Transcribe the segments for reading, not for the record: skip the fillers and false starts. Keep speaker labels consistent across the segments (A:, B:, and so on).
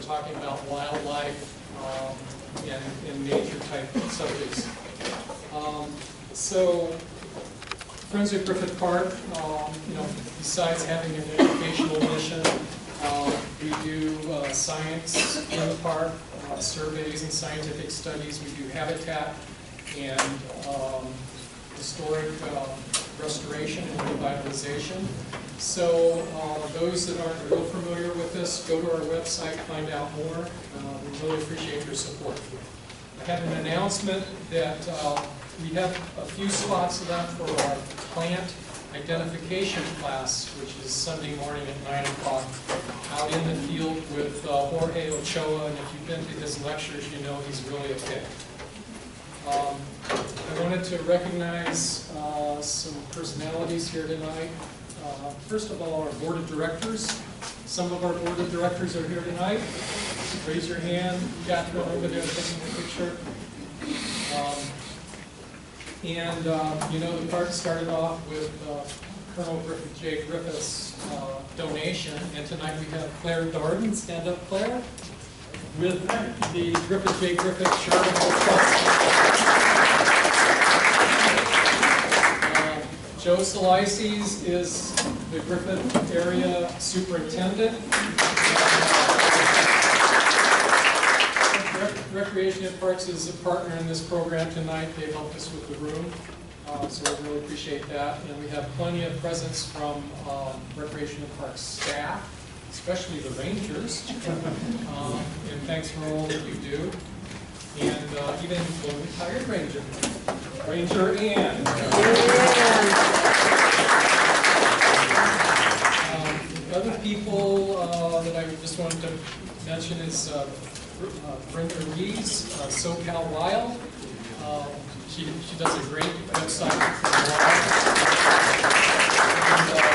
A: talking about wildlife and nature type subjects. So, Friends of Griffith Park, besides having an educational mission, we do science in the park, surveys and scientific studies. We do habitat and historic restoration and revitalization. So those that aren't real familiar with this, go to our website, find out more. We really appreciate your support. I have an announcement that we have a few spots left for our plant identification class, which is Sunday morning at 9 o'clock, out in the field with Jorge Ochoa, and if you've been to his lectures, you know he's really a pick. I wanted to recognize some personalities here tonight. First of all, our board of directors. Some of our board of directors are here tonight. Raise your hand. Catherine over there taking a picture. The park started off with Colonel Griffith J. Griffith's donation, and tonight we have Claire Darden. Stand up, Claire. With the Griffith J. Griffith Charitable Trust. Joe Salices is the Griffith area superintendent. Recreation and Parks is a partner in this program tonight. They helped us with the room, so we really appreciate that. And we have plenty of presents from Recreation and Parks staff, especially the rangers. And thanks for all that you do. And even one retired ranger, Ranger Ann. Other people that I just wanted to mention is Brenda Rees, SoCal Wild. She does a great website for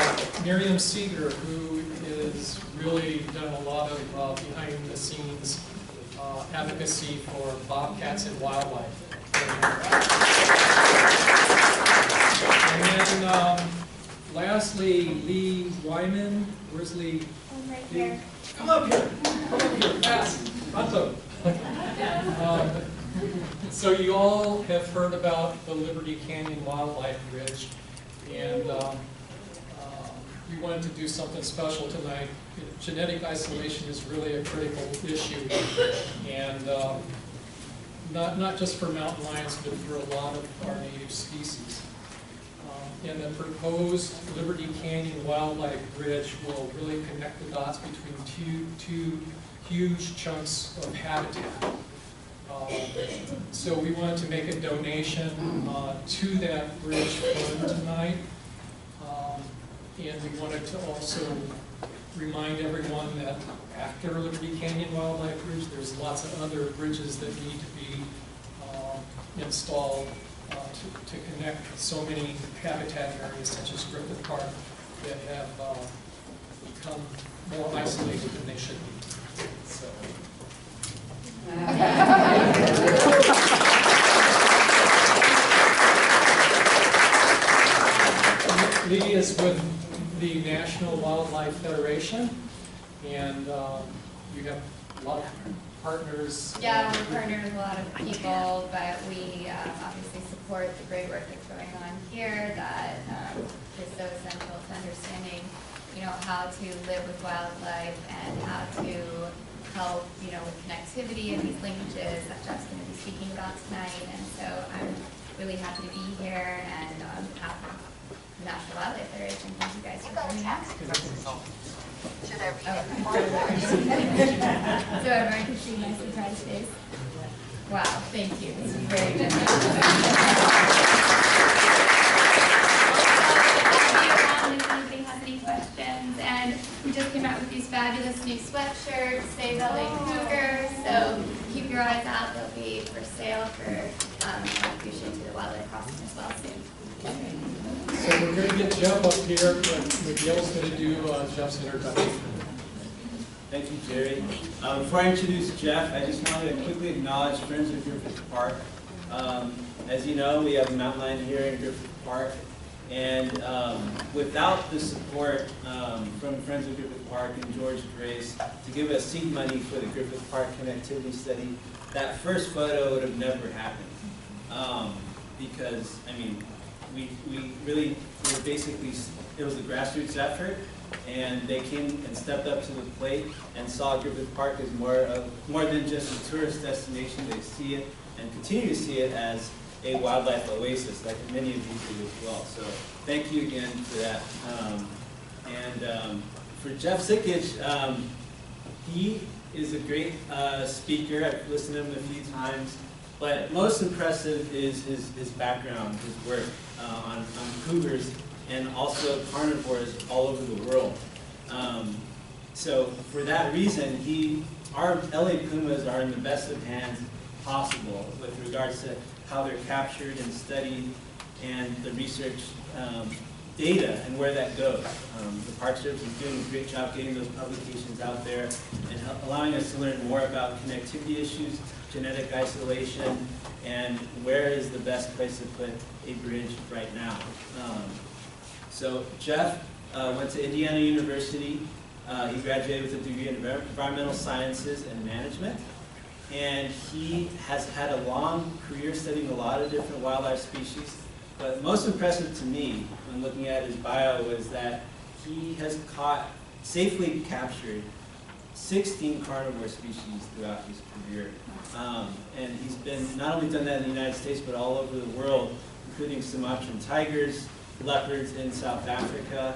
A: wild. And Miriam Seeger, who has really done a lot of behind the scenes advocacy for bobcats and wildlife. And then lastly, Lee Wyman. Where's Lee?
B: I'm right here.
A: Come up here. Come up here. Fast. Pronto. So you all have heard about the Liberty Canyon Wildlife Bridge, and we wanted to do something special tonight. Genetic isolation is really a critical issue, and not just for mountain lions, but for a lot of our native species. And the proposed Liberty Canyon Wildlife Bridge will really connect the dots between two huge chunks of habitat. So we wanted to make a donation to that bridge fund tonight. And we wanted to also remind everyone that after Liberty Canyon Wildlife Bridge, there's lots of other bridges that need to be installed to connect so many habitat areas such as Griffith Park that have become more isolated than they should be. So. Lee is with the National Wildlife Federation, and you have a lot of partners.
B: Yeah, we're partnered with a lot of people, but we obviously support the great work that's going on here that is so essential to understanding, how to live with wildlife and how to help, with connectivity and these linkages that Jeff's going to be speaking about tonight. And so I'm really happy to be here, and on behalf of the National Wildlife Federation, thank you guys for coming out.
C: Should there be
B: So everyone can see my surprise face. Wow, thank you. This is very generous. If anybody has any questions, and we just came out with these fabulous new sweatshirts, Save LA Cougars, so keep your eyes out. They'll be for sale for contribution to the wildlife crossing as well soon.
A: So we're going to get Jeff up here, but Miguel's going to do Jeff's introduction.
D: Thank you, Jerry. Before I introduce Jeff, I just wanted to quickly acknowledge Friends of Griffith Park. As you know, we have a mountain lion here in Griffith Park, And without the support from Friends of Griffith Park and George Grace to give us seed money for the Griffith Park connectivity study, that first photo would have never happened. Because, I mean, we really were basically, it was a grassroots effort, and they came and stepped up to the plate and saw Griffith Park as more than just a tourist destination. They see it and continue to see it as a wildlife oasis, like many of you do as well. So thank you again for that. For Jeff Sikich, he is a great speaker. I've listened to him a few times. But most impressive is his background, his work on cougars and also carnivores all over the world. So for that reason, our LA pumas are in the best of hands possible with regards to how they're captured and studied and the research data and where that goes. The Park Service is doing a great job getting those publications out there and allowing us to learn more about connectivity issues, genetic isolation, and where is the best place to put a bridge right now. So Jeff went to Indiana University. He graduated with a degree in environmental sciences and management. And he has had a long career studying a lot of different wildlife species. But most impressive to me when looking at his bio was that he has safely captured 16 carnivore species throughout his career. And he's been not only done that in the United States, but all over the world, including Sumatran tigers, leopards in South Africa,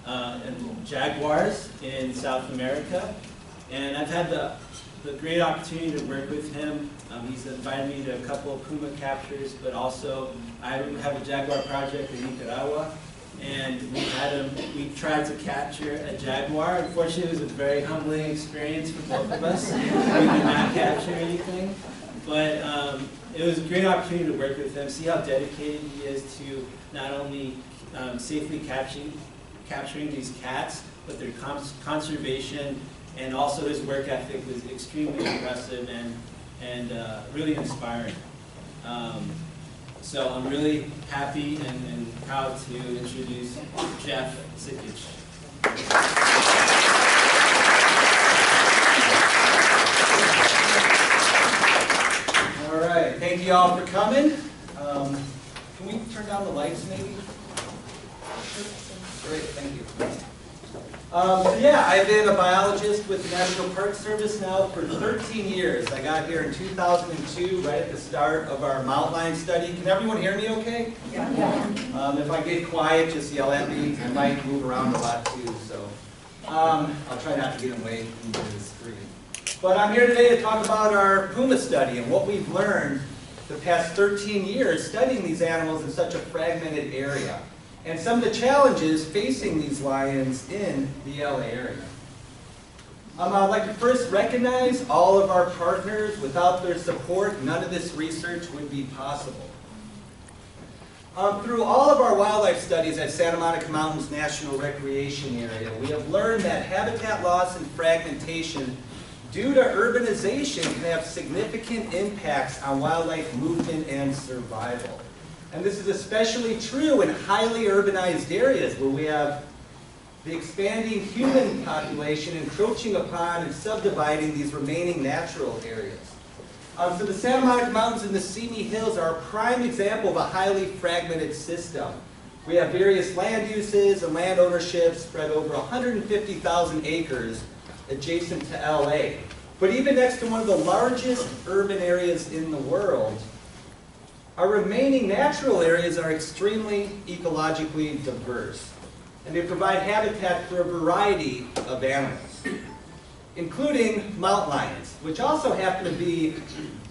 D: and jaguars in South America. And I've had the great opportunity to work with him. He's invited me to a couple of puma captures, but also I have a jaguar project in Nicaragua, and we tried to capture a jaguar. Unfortunately, it was a very humbling experience for both of us. We did not capture anything, but it was a great opportunity to work with him, see how dedicated he is to not only safely capturing these cats, but their conservation, and also his work ethic was extremely impressive and really inspiring. So I'm really happy and proud to introduce Jeff Sikich.
E: All right, thank you all for coming. Can we turn down the lights maybe? Great, thank you. Yeah, I've been a biologist with the National Park Service now for 13 years. I got here in 2002, right at the start of our mountain lion study. Can everyone hear me okay? Yeah. If I get quiet, just yell at me. I might move around a lot too, so I'll try not to get away into the screen. But I'm here today to talk about our puma study and what we've learned the past 13 years studying these animals in such a fragmented area, and some of the challenges facing these lions in the LA area. I'd like to first recognize all of our partners. Without their support, none of this research would be possible. Through all of our wildlife studies at Santa Monica Mountains National Recreation Area, we have learned that habitat loss and fragmentation due to urbanization can have significant impacts on wildlife movement and survival. And this is especially true in highly urbanized areas where we have the expanding human population encroaching upon and subdividing these remaining natural areas. So the Santa Monica Mountains and the Simi Hills are a prime example of a highly fragmented system. We have various land uses and land ownership spread over 150,000 acres adjacent to LA. But even next to one of the largest urban areas in the world, our remaining natural areas are extremely ecologically diverse, and they provide habitat for a variety of animals, including mountain lions, which also happen to be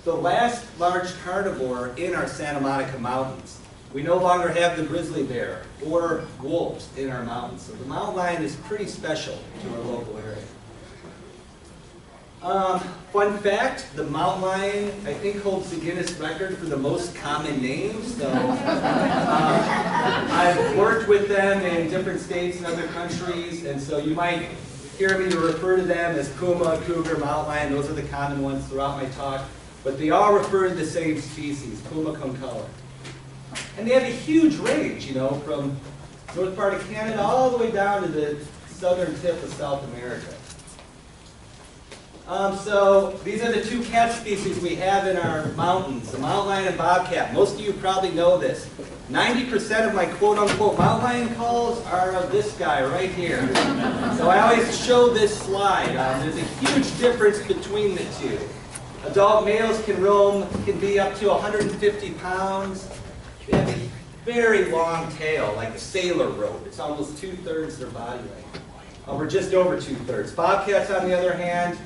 E: the last large carnivore in our Santa Monica Mountains. We no longer have the grizzly bear or wolves in our mountains, so the mountain lion is pretty special to our local area. Fun fact, the mountain lion, I think, holds the Guinness record for the most common names. So, I've worked with them in different states and other countries, and so you might hear me refer to them as puma, cougar, mountain lion. Those are the common ones throughout my talk. But they all refer to the same species, puma concolor. And they have a huge range, you know, from north part of Canada all the way down to the southern tip of South America. So these are the two cat species we have in our mountains, the mountain lion and bobcat. Most of you probably know this. 90% of my quote-unquote mountain lion calls are of this guy right here. So I always show this slide. There's a huge difference between the two. Adult males can be up to 150 pounds. They have a very long tail, like a sailor rope. It's almost 2/3 their body length. We're just over 2/3. Bobcats, on the other hand,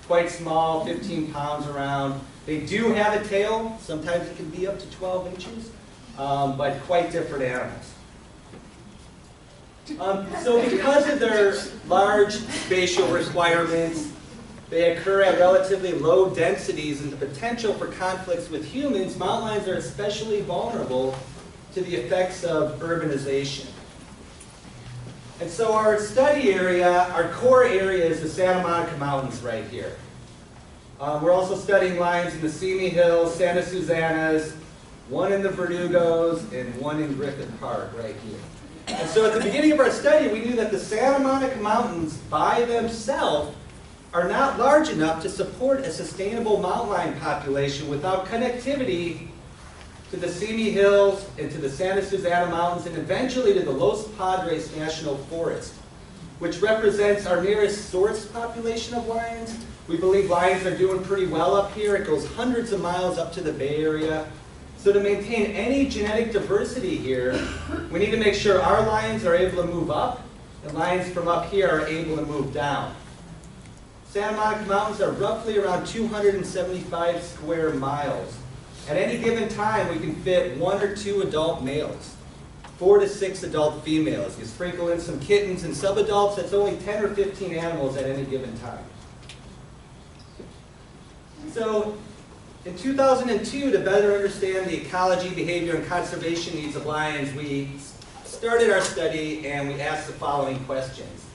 E: quite small, 15 pounds around. They do have a tail. Sometimes it can be up to 12 inches, but quite different animals. So because of their large spatial requirements, they occur at relatively low densities, and the potential for conflicts with humans, mountain lions are especially vulnerable to the effects of urbanization. And so our study area, our core area, is the Santa Monica Mountains right here. We're also studying lions in the Simi Hills, Santa Susanas, one in the Verdugos, and one in Griffith Park right here. And so at the beginning of our study, we knew that the Santa Monica Mountains by themselves are not large enough to support a sustainable mountain lion population without connectivity to the Simi Hills and to the Santa Susana Mountains and eventually to the Los Padres National Forest, which represents our nearest source population of lions. We believe lions are doing pretty well up here. It goes hundreds of miles up to the Bay Area. So to maintain any genetic diversity here, we need to make sure our lions are able to move up and lions from up here are able to move down. Santa Monica Mountains are roughly around 275 square miles. At any given time, we can fit 1 or 2 adult males, 4 to 6 adult females. You sprinkle in some kittens and subadults, that's only 10 or 15 animals at any given time. So in 2002, to better understand the ecology, behavior, and conservation needs of lions, we started our study and we asked the following questions.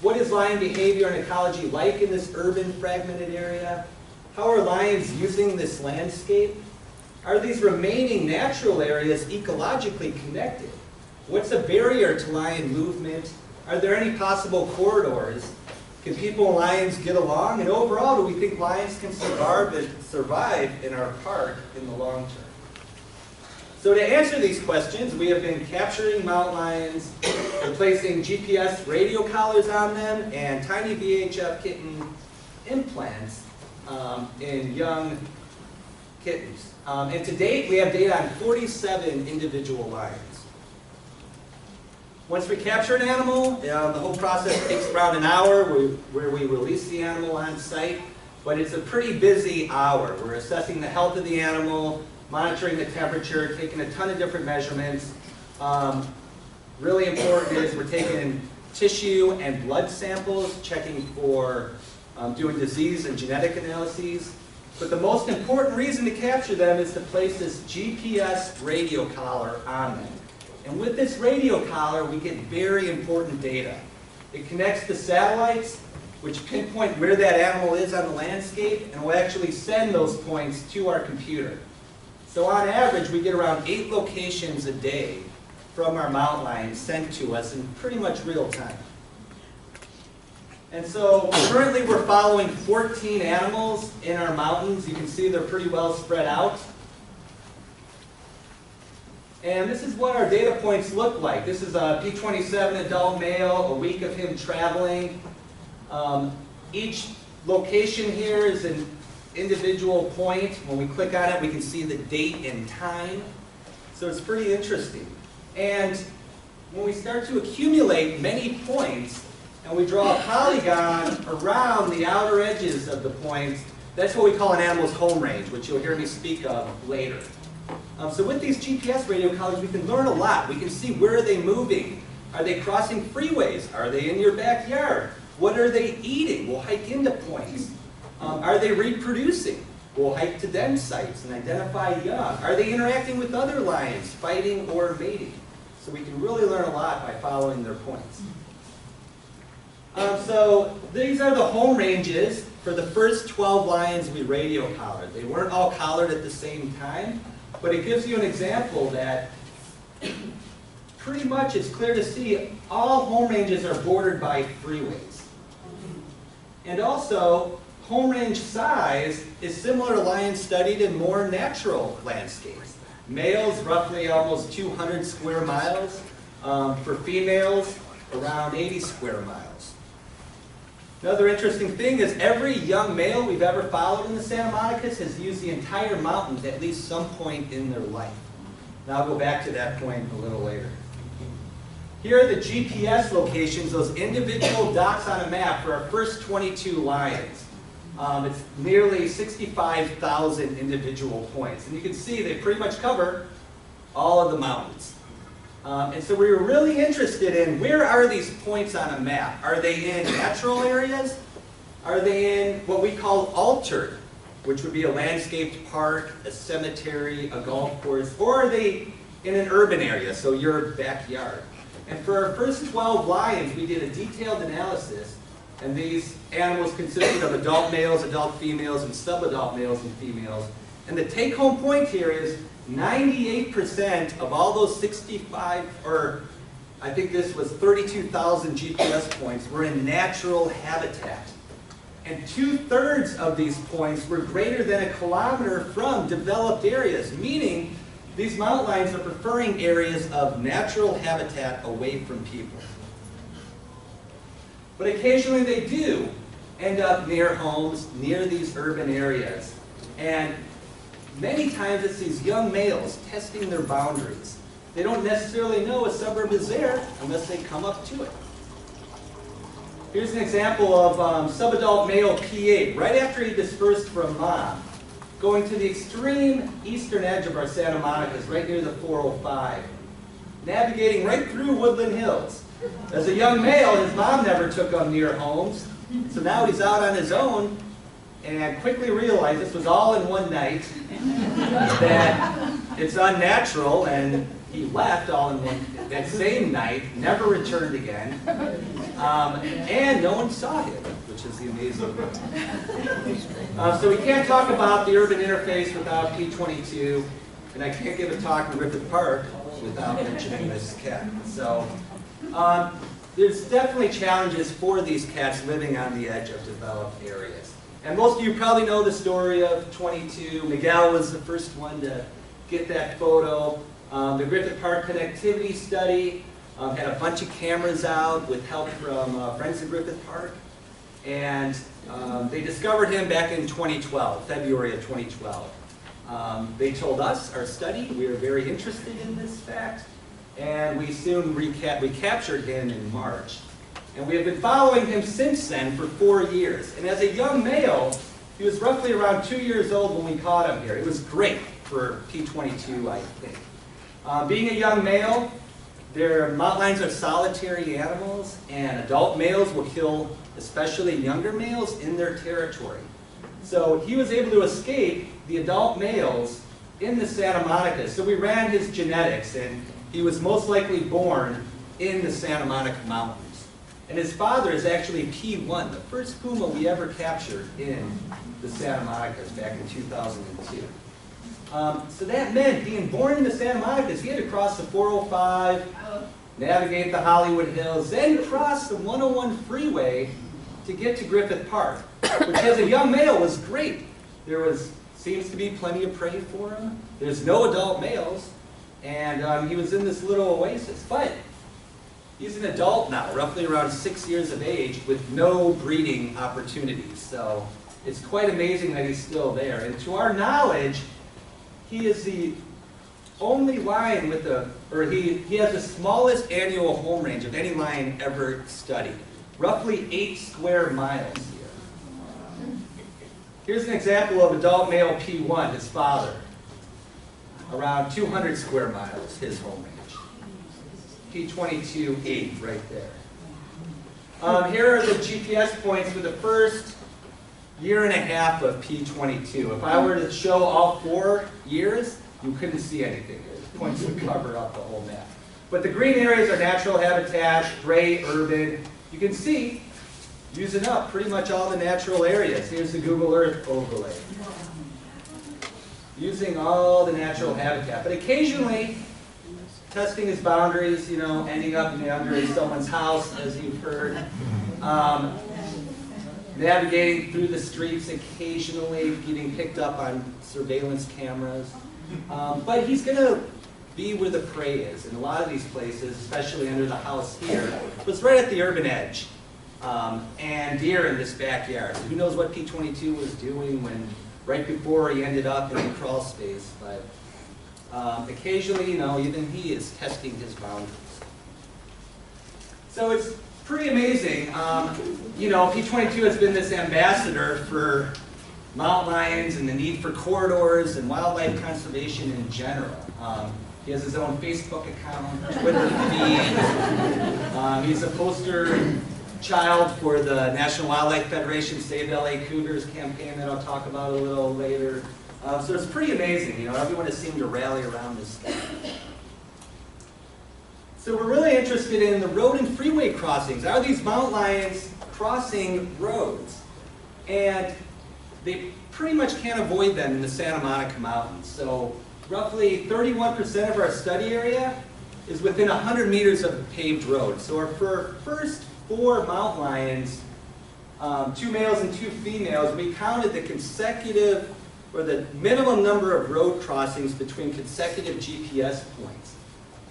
E: What is lion behavior and ecology like in this urban fragmented area? How are lions using this landscape? Are these remaining natural areas ecologically connected? What's a barrier to lion movement? Are there any possible corridors? Can people and lions get along? And overall, do we think lions can survive in our park in the long term? So to answer these questions, we have been capturing mountain lions, placing GPS radio collars on them, and tiny VHF kitten implants in young kittens. And to date, we have data on 47 individual lions. Once we capture an animal, the whole process takes around an hour where we release the animal on site, but it's a pretty busy hour. We're assessing the health of the animal, monitoring the temperature, taking a ton of different measurements. Really important is we're taking tissue and blood samples, checking for doing disease and genetic analyses. But the most important reason to capture them is to place this GPS radio collar on them. And with this radio collar, we get very important data. It connects to satellites, which pinpoint where that animal is on the landscape, and will actually send those points to our computer. So on average, we get around 8 locations a day from our mountain lions sent to us in pretty much real time. And so currently we're following 14 animals in our mountains. You can see they're pretty well spread out. And this is what our data points look like. This is a P27 adult male, a week of him traveling. Each location here is an individual point. When we click on it, we can see the date and time. So it's pretty interesting. And when we start to accumulate many points, and we draw a polygon around the outer edges of the points, that's what we call an animal's home range, which you'll hear me speak of later. So with these GPS radio collars, we can learn a lot. We can see where are they moving. Are they crossing freeways? Are they in your backyard? What are they eating? We'll hike into points. Are they reproducing? We'll hike to den sites and identify young. Are they interacting with other lions, fighting or mating? So we can really learn a lot by following their points. So these are the home ranges for the first 12 lions we radio collared. They weren't all collared at the same time, but it gives you an example that pretty much it's clear to see all home ranges are bordered by freeways. And also, home range size is similar to lions studied in more natural landscapes. Males, roughly almost 200 square miles. For females, around 80 square miles. Another interesting thing is every young male we've ever followed in the Santa Monicas has used the entire mountains at least some point in their life. And I'll go back to that point a little later. Here are the GPS locations, those individual dots on a map for our first 22 lions. It's nearly 65,000 individual points. And you can see they pretty much cover all of the mountains. And so we were really interested in where are these points on a map? Are they in natural areas? Are they in what we call altered, which would be a landscaped park, a cemetery, a golf course, or are they in an urban area, so your backyard? And for our first 12 lions, we did a detailed analysis, and these animals consisted of adult males, adult females, and subadult males and females. And the take-home point here is 98% of all those 65, or I think this was 32,000 GPS points, were in natural habitat. And 2/3 of these points were greater than a kilometer from developed areas, meaning these mountain lions are preferring areas of natural habitat away from people. But occasionally they do end up near homes, near these urban areas. And many times it's these young males testing their boundaries. They don't necessarily know a suburb is there unless they come up to it. Here's an example of subadult male P8, right after he dispersed from mom, going to the extreme eastern edge of our Santa Monicas, right near the 405, navigating right through woodland hills. As a young male, his mom never took him near homes, so now he's out on his own and quickly realized this was all in one night, that it's unnatural, and he left all in that same night, never returned again, and no one saw him, which is the amazing thing. So we can't talk about the urban interface without P22, and I can't give a talk in Griffith Park without mentioning this cat. So there's definitely challenges for these cats living on the edge of developed areas. And most of you probably know the story of 22. Miguel was the first one to get that photo. The Griffith Park Connectivity Study had a bunch of cameras out with help from Friends of Griffith Park. And they discovered him back in 2012, February of 2012. They told us, our study, we were very interested in this fact. And we soon recaptured him in March. And we have been following him since then for 4 years. And as a young male, he was roughly around 2 years old when we caught him here. It was great for P22, I think. Being a young male, their mountain lions are solitary animals, and adult males will kill especially younger males in their territory. So he was able to escape the adult males in the Santa Monica. So we ran his genetics, and he was most likely born in the Santa Monica Mountains. And his father is actually P1, the first puma we ever captured in the Santa Monicas back in 2002. So that meant being born in the Santa Monicas, he had to cross the 405, navigate the Hollywood Hills, then cross the 101 freeway to get to Griffith Park, which as a young male was great. There seems to be plenty of prey for him. There's no adult males, and he was in this little oasis. But he's an adult now, roughly around 6 years of age, with no breeding opportunities. So it's quite amazing that he's still there. And to our knowledge, he is the only lion with he has the smallest annual home range of any lion ever studied. Roughly 8 square miles here. Here's an example of adult male P1, his father. Around 200 square miles, his home range. P22, 8 right there. Here are the GPS points for the first year and a half of P22. If I were to show all 4 years, you couldn't see anything. The points would cover up the whole map. But the green areas are natural habitat, gray, urban. You can see, using up pretty much all the natural areas. Here's the Google Earth overlay. Using all the natural habitat. But occasionally, testing his boundaries, ending up under someone's house, as you've heard. Navigating through the streets occasionally, getting picked up on surveillance cameras. But he's going to be where the prey is. In a lot of these places, especially under the house here, was right at the urban edge. And deer in this backyard. So who knows what P-22 was doing right before he ended up in the crawl space. But occasionally, even he is testing his boundaries. So it's pretty amazing. P-22 has been this ambassador for mountain lions and the need for corridors and wildlife conservation in general. He has his own Facebook account, Twitter feed. He's a poster child for the National Wildlife Federation Save LA Cougars campaign that I'll talk about a little later. So it's pretty amazing. Everyone has seemed to rally around this guy. So we're really interested in the road and freeway crossings. Are these mountain lions crossing roads? And they pretty much can't avoid them in the Santa Monica Mountains. So roughly 31% of our study area is within 100 meters of a paved road. So our first 4 mountain lions, 2 males and 2 females, we counted the consecutive, or the minimum number of road crossings between consecutive GPS points.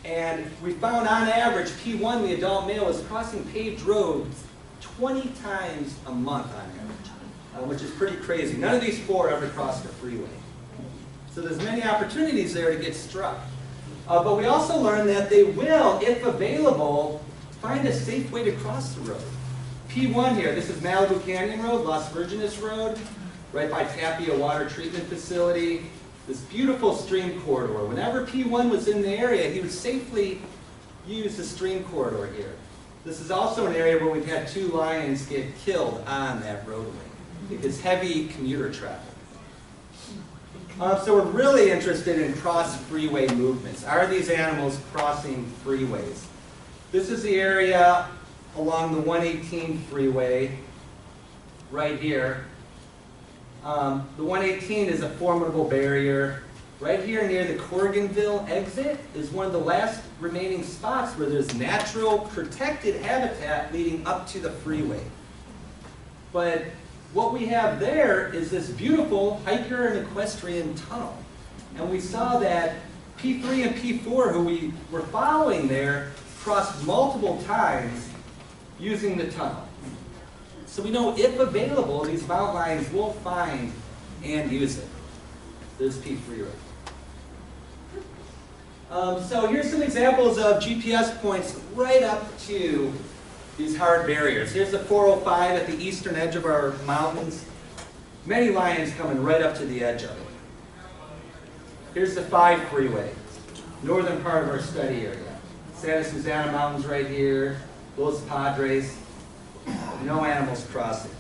E: And we found on average, P1, the adult male, is crossing paved roads 20 times a month on average, which is pretty crazy. None of these 4 ever crossed a freeway. So there's many opportunities there to get struck. But we also learned that they will, if available, find a safe way to cross the road. P1 here, this is Malibu Canyon Road, Las Virgenes Road, right by Tapia Water Treatment Facility. This beautiful stream corridor. Whenever P1 was in the area, he would safely use the stream corridor here. This is also an area where we've had 2 lions get killed on that roadway. It's heavy commuter traffic. So we're really interested in cross-freeway movements. Are these animals crossing freeways? This is the area along the 118 freeway, right here. The 118 is a formidable barrier. Right here near the Corriganville exit is one of the last remaining spots where there's natural protected habitat leading up to the freeway. But what we have there is this beautiful hiker and equestrian tunnel. And we saw that P3 and P4, who we were following there, crossed multiple times using the tunnel. So we know if available, these mountain lions will find and use it. There's P3 right there. So here's some examples of GPS points right up to these hard barriers. Here's the 405 at the eastern edge of our mountains. Many lions coming right up to the edge of it. Here's the 5 freeway, northern part of our study area. Santa Susana Mountains right here, Los Padres. No animals crossing.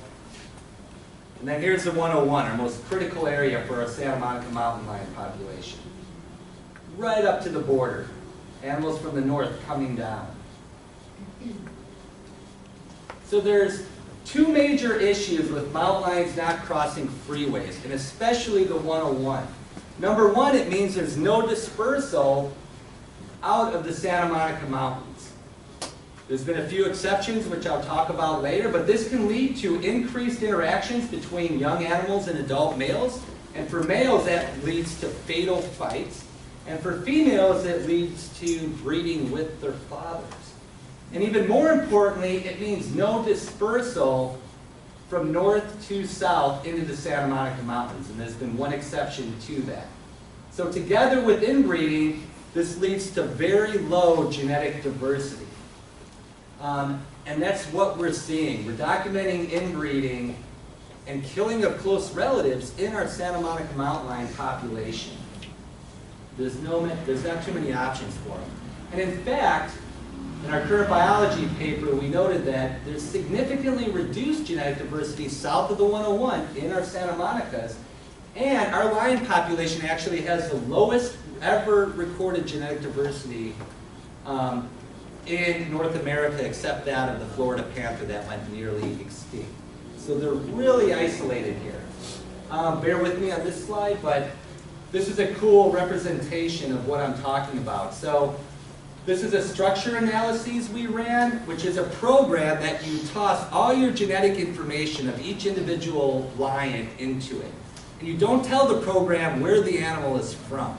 E: And then here's the 101, our most critical area for our Santa Monica mountain lion population. Right up to the border. Animals from the north coming down. So there's 2 major issues with mountain lions not crossing freeways, and especially the 101. Number 1, it means there's no dispersal out of the Santa Monica Mountains. There's been a few exceptions, which I'll talk about later, but this can lead to increased interactions between young animals and adult males. And for males, that leads to fatal fights. And for females, it leads to breeding with their fathers. And even more importantly, it means no dispersal from north to south into the Santa Monica Mountains. And there's been one exception to that. So together with inbreeding, this leads to very low genetic diversity. And that's what we're seeing. We're documenting inbreeding and killing of close relatives in our Santa Monica mountain lion population. There's not too many options for them. And in fact, in our current biology paper, we noted that there's significantly reduced genetic diversity south of the 101 in our Santa Monicas, and our lion population actually has the lowest ever recorded genetic diversity in North America, except that of the Florida panther that went nearly extinct. So they're really isolated here. Bear with me on this slide, but this is a cool representation of what I'm talking about. So This is a structure analysis we ran, which is a program that you toss all your genetic information of each individual lion into it. And you don't tell the program where the animal is from.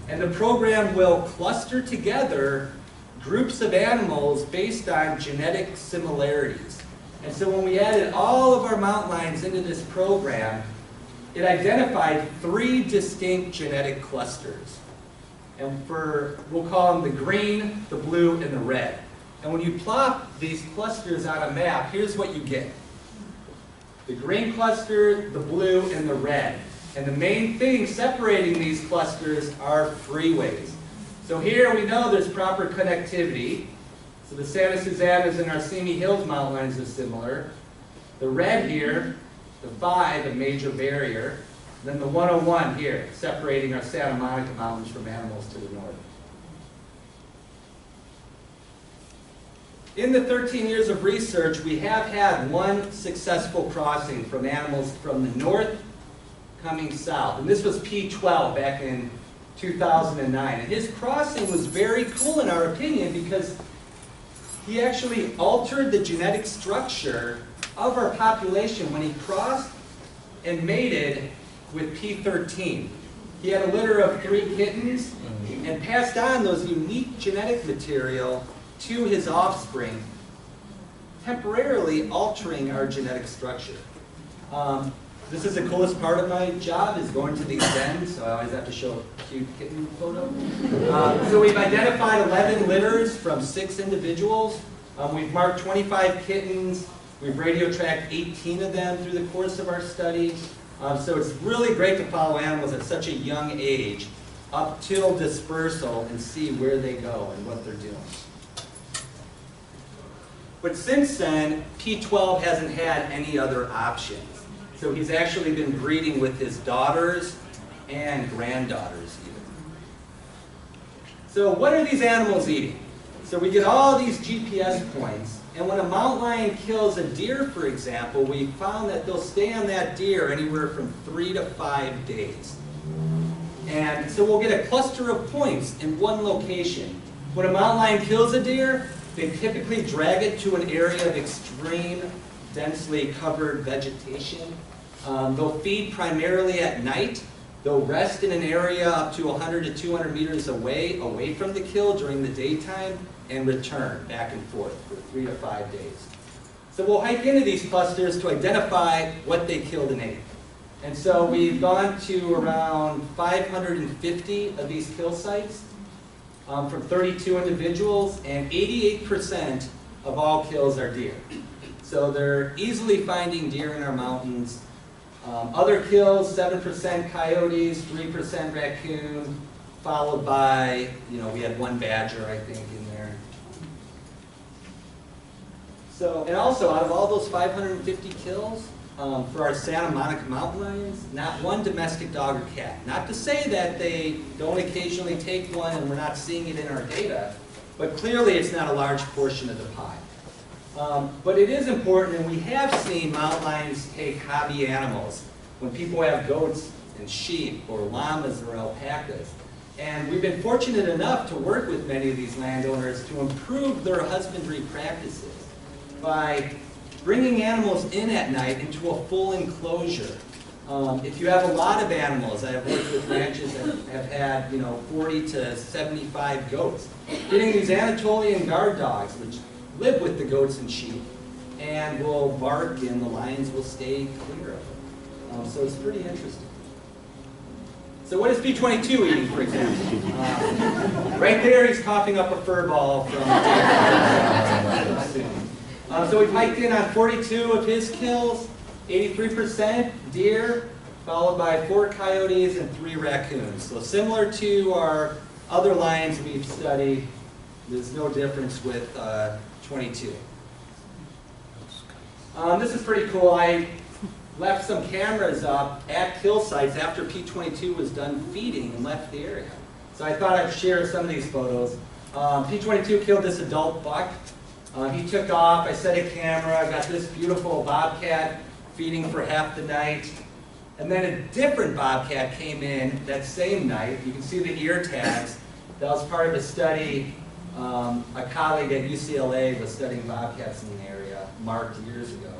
E: And the program will cluster together groups of animals based on genetic similarities. And so when we added all of our mountain lions into this program, it identified 3 distinct genetic clusters. And we'll call them the green, the blue, and the red. And when you plot these clusters on a map, here's what you get. The green cluster, the blue, and the red. And the main thing separating these clusters are freeways. So here we know there's proper connectivity. So the Santa Susanas and our Simi Hills mountain lions are similar. The red here, the 5, a major barrier. Then the 101 here, separating our Santa Monica Mountains from animals to the north. In the 13 years of research, we have had one successful crossing from animals from the north coming south. And this was P12 back in 2009. And his crossing was very cool in our opinion because he actually altered the genetic structure of our population when he crossed and mated with P13. He had a litter of 3 kittens and passed on those unique genetic material to his offspring, temporarily altering our genetic structure. This is the coolest part of my job, is going to these dens, so I always have to show a cute kitten photo. So we've identified 11 litters from 6 individuals. We've marked 25 kittens. We've radio tracked 18 of them through the course of our study. So it's really great to follow animals at such a young age up till dispersal and see where they go and what they're doing. But since then, P12 hasn't had any other options. So he's actually been breeding with his daughters and granddaughters even. So what are these animals eating? So we get all these GPS points, and when a mountain lion kills a deer, for example, we found that they'll stay on that deer anywhere from 3 to 5 days. And so we'll get a cluster of points in one location. When a mountain lion kills a deer, they typically drag it to an area of extreme, densely covered vegetation. They'll feed primarily at night. They'll rest in an area up to 100 to 200 meters away from the kill during the daytime, and return back and forth for 3 to 5 days. So we'll hike into these clusters to identify what they killed and ate. And so we've gone to around 550 of these kill sites from 32 individuals, and 88% of all kills are deer. So they're easily finding deer in our mountains. Other kills, 7% coyotes, 3% raccoon, followed by, we had 1 badger, I think, in there. So, and also, out of all those 550 kills, for our Santa Monica mountain lions, not 1 domestic dog or cat. Not to say that they don't occasionally take one and we're not seeing it in our data, but clearly it's not a large portion of the pie. But it is important, and we have seen mountain lions take hobby animals when people have goats and sheep or llamas or alpacas. And we've been fortunate enough to work with many of these landowners to improve their husbandry practices by bringing animals in at night into a full enclosure. If you have a lot of animals, I have worked with ranches that have had 40 to 75 goats, getting these Anatolian guard dogs, which live with the goats and sheep, and will bark, and the lions will stay clear of them. So it's pretty interesting. So what is P22 eating, for example? Right there, he's coughing up a fur ball from so we've hiked in on 42 of his kills, 83% deer, followed by 4 coyotes and 3 raccoons. So similar to our other lions we've studied, there's no difference with 22. This is pretty cool. I left some cameras up at kill sites after P22 was done feeding and left the area. So I thought I'd share some of these photos. P22 killed this adult buck. He took off. I set a camera. Got this beautiful bobcat feeding for half the night. And then a different bobcat came in that same night. You can see the ear tags. That was part of a study A colleague at UCLA was studying bobcats in the area, marked years ago.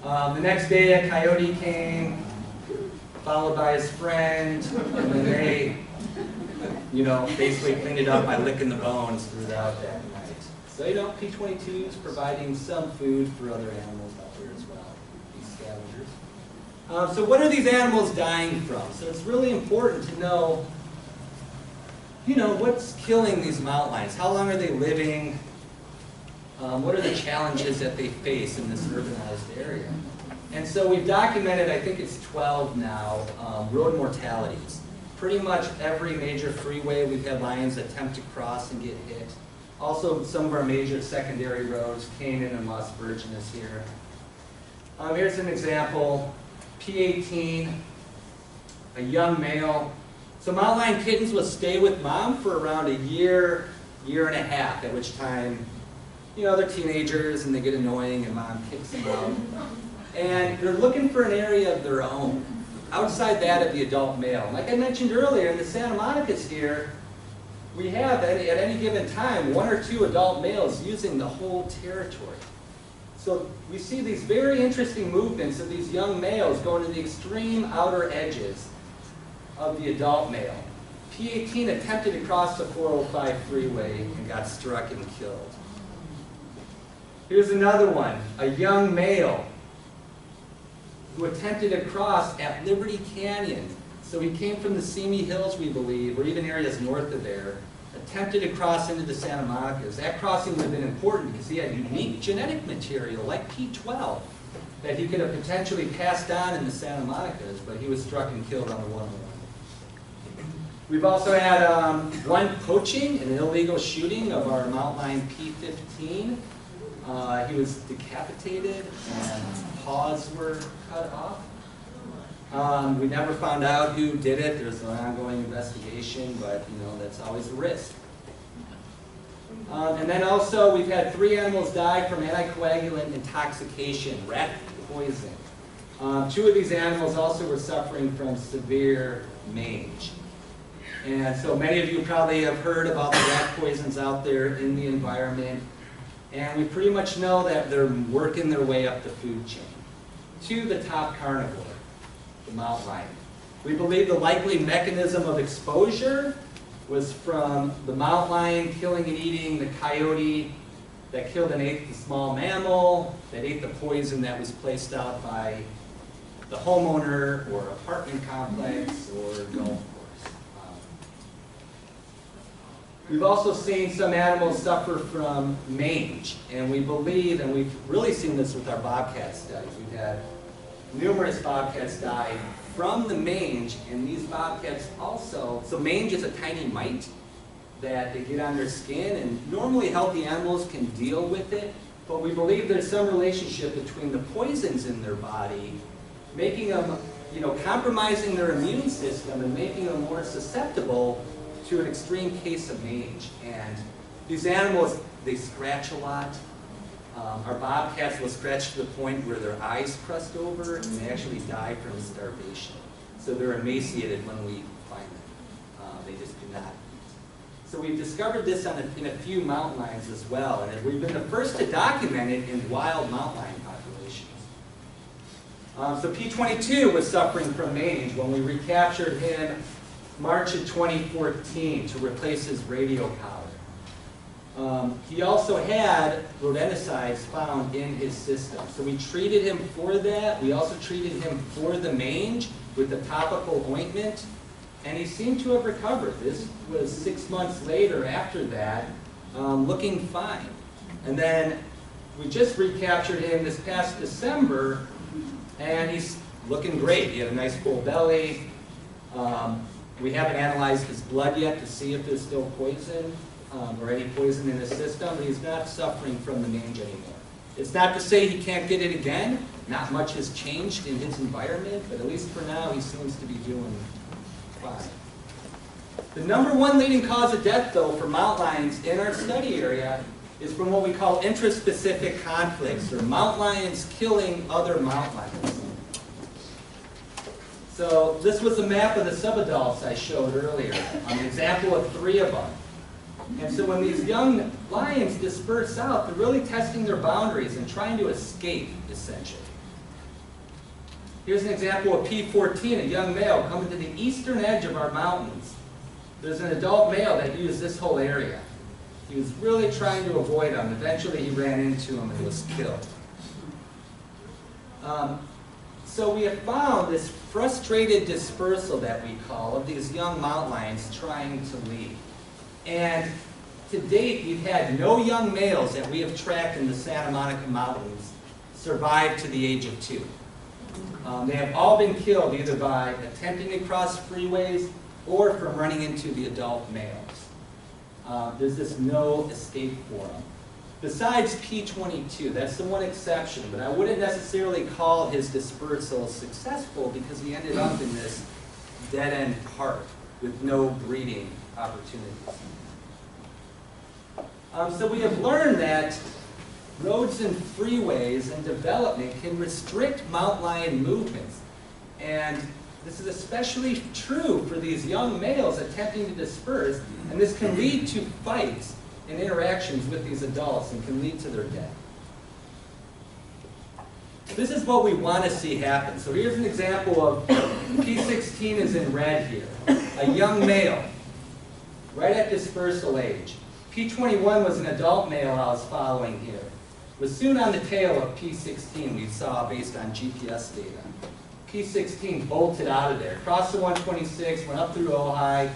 E: The next day a coyote came, followed by his friend, and then they, basically cleaned it up by licking the bones throughout that night. So, P22 is providing some food for other animals out there as well, these scavengers. So what are these animals dying from? So it's really important to know, what's killing these mountain lions? How long are they living? What are the challenges that they face in this urbanized area? And so we've documented, I think it's 12 now, road mortalities. Pretty much every major freeway we've had lions attempt to cross and get hit. Also some of our major secondary roads, Canaan and Las Virgenes here. Here's an example, P18, a young male. So mountain lion kittens will stay with mom for around a year, year and a half, at which time, they're teenagers and they get annoying and mom kicks them out. And they're looking for an area of their own, outside that of the adult male. Like I mentioned earlier, in the Santa Monica's here, we have at any given time 1 or 2 adult males using the whole territory. So we see these very interesting movements of these young males going to the extreme outer edges of the adult male. P18 attempted to cross the 405 freeway and got struck and killed. Here's another one, a young male who attempted to cross at Liberty Canyon. So he came from the Simi Hills, we believe, or even areas north of there, attempted to cross into the Santa Monicas. That crossing would have been important because he had unique genetic material, like P12, that he could have potentially passed on in the Santa Monicas, but he was struck and killed on the 101. We've also had one poaching, an illegal shooting of our mountain lion P15. He was decapitated and paws were cut off. We never found out who did it. There's an ongoing investigation, but that's always a risk. And then also we've had 3 animals die from anticoagulant intoxication, rat poison. 2 of these animals also were suffering from severe mange. And so many of you probably have heard about the rat poisons out there in the environment. And we pretty much know that they're working their way up the food chain to the top carnivore, the mountain lion. We believe the likely mechanism of exposure was from the mountain lion killing and eating the coyote that killed and ate the small mammal, that ate the poison that was placed out by the homeowner or apartment complex or golf course. We've also seen some animals suffer from mange, and we believe, and we've really seen this with our bobcat studies, we've had numerous bobcats die from the mange, and these bobcats also, so mange is a tiny mite that they get on their skin, and normally healthy animals can deal with it, but we believe there's some relationship between the poisons in their body, making them, compromising their immune system and making them more susceptible to an extreme case of mange. And these animals, they scratch a lot. Our bobcats will scratch to the point where their eyes crust over and they actually die from starvation. So they're emaciated when we find them. They just do not eat. So we've discovered this in a few mountain lions as well, and we've been the first to document it in wild mountain lion populations. So P22 was suffering from mange when we recaptured him March of 2014 to replace his radio collar. He also had rodenticides found in his system. So we treated him for that. We also treated him for the mange with the topical ointment, and he seemed to have recovered. This was 6 months later after that, looking fine. And then we just recaptured him this past December, and he's looking great. He had a nice full belly. We haven't analyzed his blood yet to see if there's still poison or any poison in his system, but he's not suffering from the mange anymore. It's not to say he can't get it again. Not much has changed in his environment, but at least for now he seems to be doing fine. The #1 leading cause of death, though, for mountain lions in our study area is from what we call intraspecific conflicts, or mountain lions killing other mountain lions. So this was a map of the subadults I showed earlier, an example of 3 of them. And so when these young lions disperse out, they're really testing their boundaries and trying to escape, essentially. Here's an example of P14, a young male coming to the eastern edge of our mountains. There's an adult male that used this whole area. He was really trying to avoid them. Eventually he ran into him and was killed. So we have found this frustrated dispersal that we call of these young mountain lions trying to leave. And to date, we've had no young males that we have tracked in the Santa Monica Mountains survive to the age of 2. They have all been killed either by attempting to cross freeways or from running into the adult males. There's just no escape for them. Besides P22, that's the one exception, but I wouldn't necessarily call his dispersal successful because he ended up in this dead-end park with no breeding opportunities. So we have learned that roads and freeways and development can restrict mountain lion movements. And this is especially true for these young males attempting to disperse, and this can lead to fights and interactions with these adults and can lead to their death. This is what we want to see happen. So here's an example of P16 is in red here. A young male, right at dispersal age. P21 was an adult male I was following here. Was soon on the tail of P16 we saw based on GPS data. P16 bolted out of there, crossed the 126, went up through Ojai,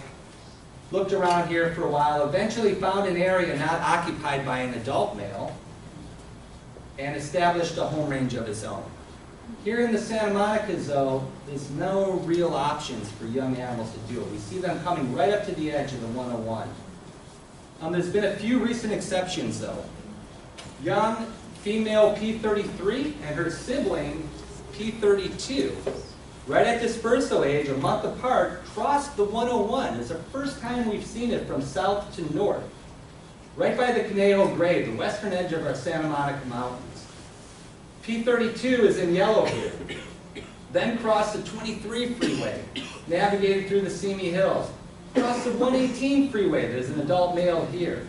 E: looked around here for a while, eventually found an area not occupied by an adult male, and established a home range of his own. Here in the Santa Monica Zoo, there's no real options for young animals to do it. We see them coming right up to the edge of the 101. There's been a few recent exceptions though. Young female P33 and her sibling P32, right at dispersal age, a month apart, crossed the 101. It's the first time we've seen it from south to north, right by the Conejo Grade, the western edge of our Santa Monica Mountains. P32 is in yellow here. Then crossed the 23 freeway, navigated through the Simi Hills. Crossed the 118 freeway, there's an adult male here.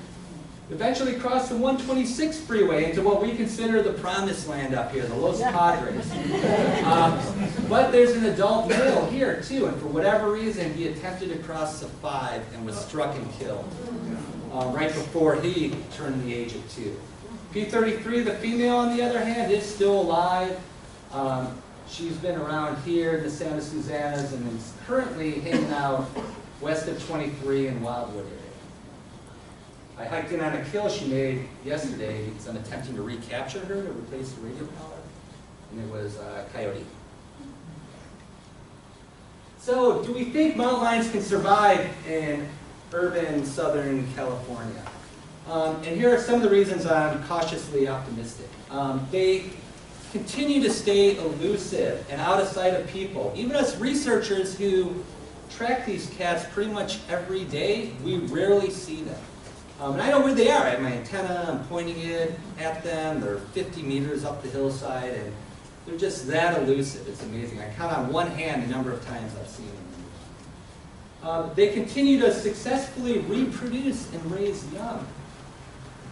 E: Eventually crossed the 126 freeway into what we consider the promised land up here, the Los Padres. But there's an adult male here too, and for whatever reason he attempted to cross the 5 and was struck and killed right before he turned the age of 2. P33, the female on the other hand, is still alive. She's been around here in the Santa Susanas and is currently hanging out west of 23 in Wildwood area. I hiked in on a kill she made yesterday because I'm attempting to recapture her to replace the radio collar, and it was a coyote. So, do we think mountain lions can survive in urban Southern California? And here are some of the reasons I'm cautiously optimistic. They continue to stay elusive and out of sight of people. Even us researchers who track these cats pretty much every day, we rarely see them. And I know where they are. I have my antenna, I'm pointing it at them. They're 50 meters up the hillside, and they're just that elusive. It's amazing. I count on one hand the number of times I've seen them. They continue to successfully reproduce and raise young.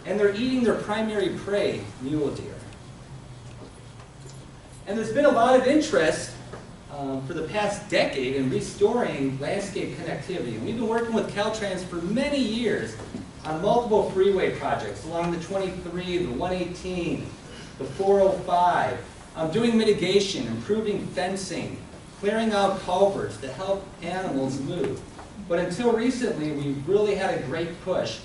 E: And they're eating their primary prey, mule deer. And there's been a lot of interest for the past decade in restoring landscape connectivity. And we've been working with Caltrans for many years on multiple freeway projects along the 23, the 118, the 405, doing mitigation, improving fencing, clearing out culverts to help animals move. But until recently, we've really had a great push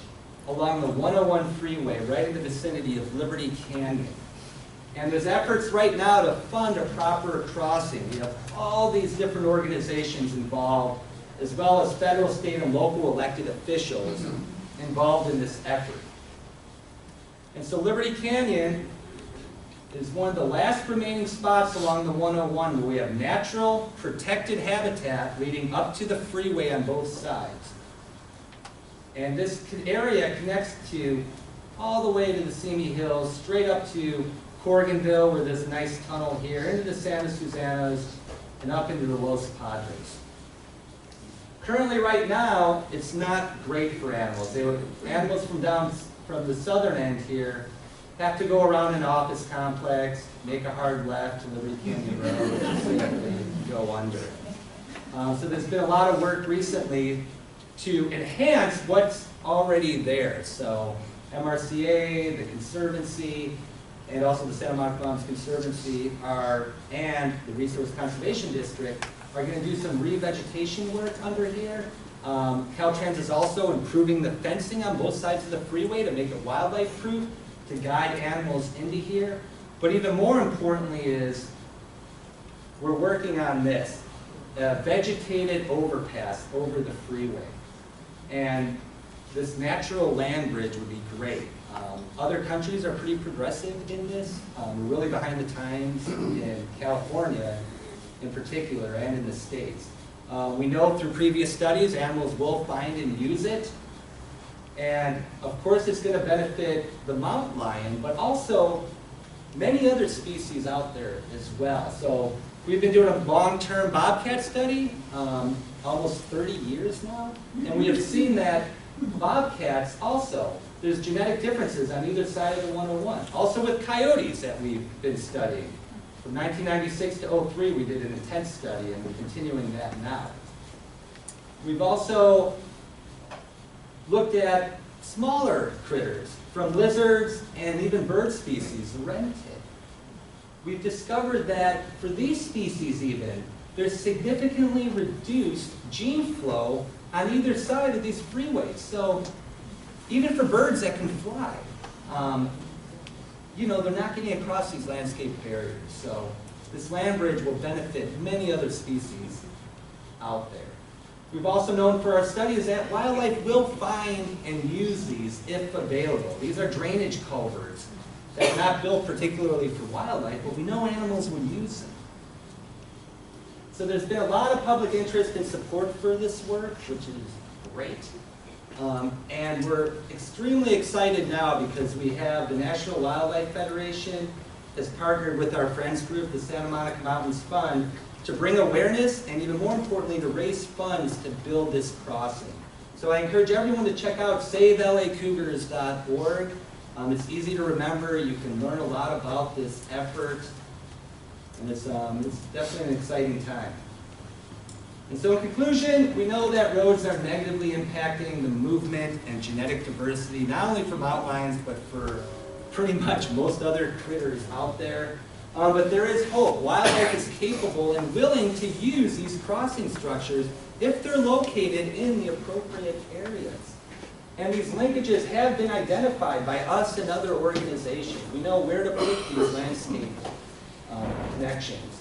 E: along the 101 freeway right in the vicinity of Liberty Canyon. And there's efforts right now to fund a proper crossing. We have all these different organizations involved, as well as federal, state, and local elected officials involved in this effort. And so Liberty Canyon is one of the last remaining spots along the 101 where we have natural, protected habitat leading up to the freeway on both sides. And this area connects to all the way to the Simi Hills, straight up to Corriganville, where there's a nice tunnel here, into the Santa Susanas, and up into the Los Padres. Currently, right now, it's not great for animals. Animals from the southern end here have to go around an office complex, make a hard left to Liberty Canyon Road, and simply go under. So there's been a lot of work recently to enhance what's already there. So MRCA, the Conservancy, and also the Santa Monica Mountains Conservancy and the Resource Conservation District are going to do some revegetation work under here. Caltrans is also improving the fencing on both sides of the freeway to make it wildlife proof, to guide animals into here. But even more importantly is we're working on this, a vegetated overpass over the freeway. And this natural land bridge would be great. Other countries are pretty progressive in this. We're really behind the times in California in particular and in the States. We know through previous studies animals will find and use it. And of course it's going to benefit the mountain lion, but also many other species out there as well. So we've been doing a long-term bobcat study, almost 30 years now, and we have seen that bobcats also, there's genetic differences on either side of the 101. Also with coyotes that we've been studying. From 1996 to 03, we did an intense study, and we're continuing that now. We've also looked at smaller critters, from lizards and even bird species, the wren tit. We've discovered that for these species even, there's significantly reduced gene flow on either side of these freeways. So even for birds that can fly, you know, they're not getting across these landscape barriers. So this land bridge will benefit many other species out there. We've also known for our studies that wildlife will find and use these if available. These are drainage culverts that are not built particularly for wildlife, but we know animals will use them. So there's been a lot of public interest and support for this work, which is great. And we're extremely excited now because we have the National Wildlife Federation has partnered with our friends group, the Santa Monica Mountains Fund, to bring awareness and even more importantly to raise funds to build this crossing. So I encourage everyone to check out SaveLACougars.org. It's easy to remember. You can learn a lot about this effort. And it's definitely an exciting time. And so in conclusion, we know that roads are negatively impacting the movement and genetic diversity, not only for mountain lions, but for pretty much most other critters out there. But there is hope. Wildlife is capable and willing to use these crossing structures if they're located in the appropriate areas. And these linkages have been identified by us and other organizations. We know where to put these landscape connections.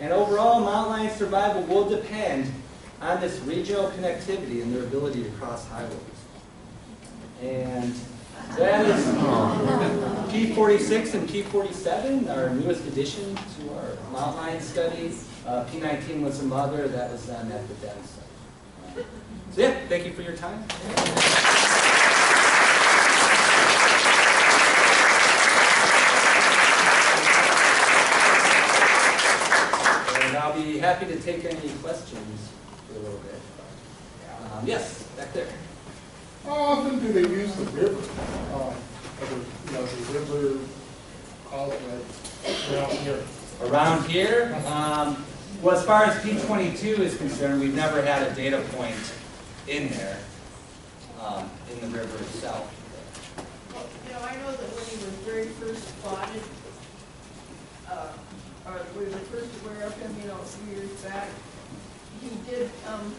E: And overall, mountain lion survival will depend on this regional connectivity and their ability to cross highways. And that is P46 and P47, our newest addition to our mountain lion study. P19 was a mother, that was done at the den site. So yeah, thank you for your time. And I'll be happy to take any questions for a little bit. Yes, back there.
F: How often do they use the river? The river outlet around here?
E: Around here? Well, as far as P22 is concerned, we've never had a data point in there, in the river itself.
G: Well, I know that when he was very first spotted, or we were first aware of him, a few years back, he did come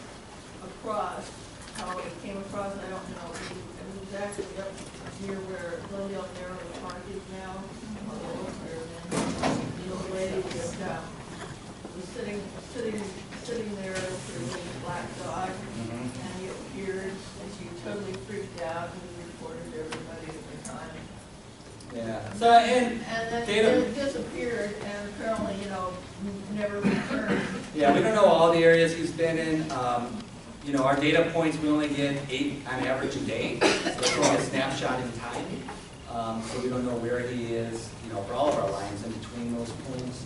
G: across. How he came across, I don't know. It was actually up near where Glendale Narrow Park is now. The old lady was sitting there with her black dog, and he appeared, and she totally freaked out, and we reported to everybody at the time.
E: Yeah. So and
G: then
E: data
G: it disappeared, and apparently, never returned.
E: Yeah, we don't know all the areas he's been in. Our data points, we only get 8 on average a day. So it's only a snapshot in time. So we don't know where he is, for all of our lines in between those points.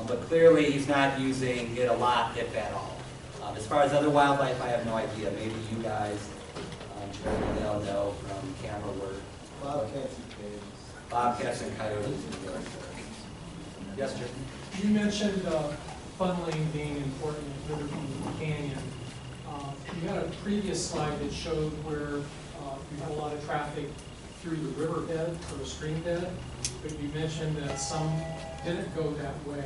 E: But clearly he's not using it a lot, if at all. As far as other wildlife, I have no idea. Maybe you guys, Jeremy, they'll know from camera work. Bobcats and coyotes. Yes, Jim?
A: You mentioned funneling being important in Liberty Canyon. You had a previous slide that showed where you had a lot of traffic through the riverbed or the stream bed, but you mentioned that some didn't go that way.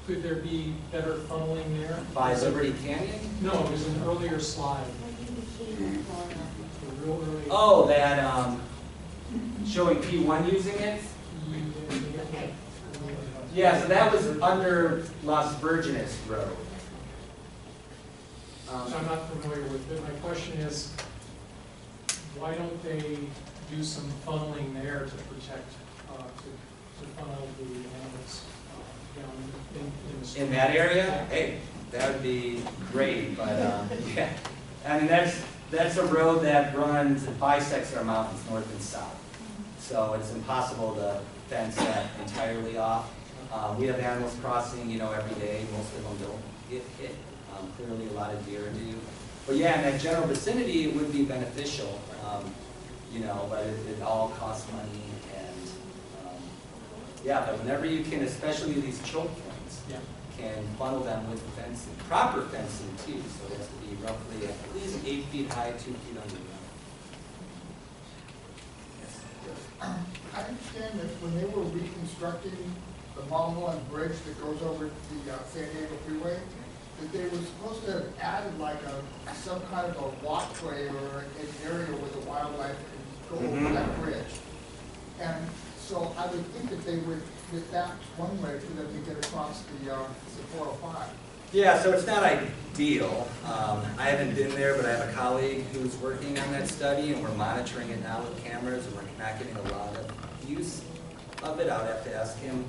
A: Could there be better funneling there?
E: By Liberty Canyon?
A: No, it was an earlier slide. A real early.
E: Oh, that showing P1 using it? Yeah, so that was under Las Virgenes Road.
A: So I'm not familiar with it. My question is, why don't they do some funneling there to protect, to funnel the animals down in the stream?
E: In that area? Hey, that would be great, but yeah. I mean, that's a road that runs, it bisects our mountains north and south. So it's impossible to fence that entirely off. We have animals crossing, every day. Most of them don't get hit. Clearly a lot of deer do. But yeah, in that general vicinity, it would be beneficial, but it all costs money. And yeah, but whenever you can, especially these choke points, can funnel them with fencing, proper fencing too. So it has to be roughly at least 8 feet high, 2 feet underground.
F: I understand that when they were reconstructing the Mulholland Bridge that goes over the San Diego Freeway, that they were supposed to have added like some kind of a walkway or an area where the wildlife could go over that bridge. And so I would think that they would, that's one way for them to get across the 405.
E: Yeah, so it's not ideal. I haven't been there, but I have a colleague who's working on that study, and we're monitoring it now with cameras, and we're not getting a lot of use of it. I would have to ask him.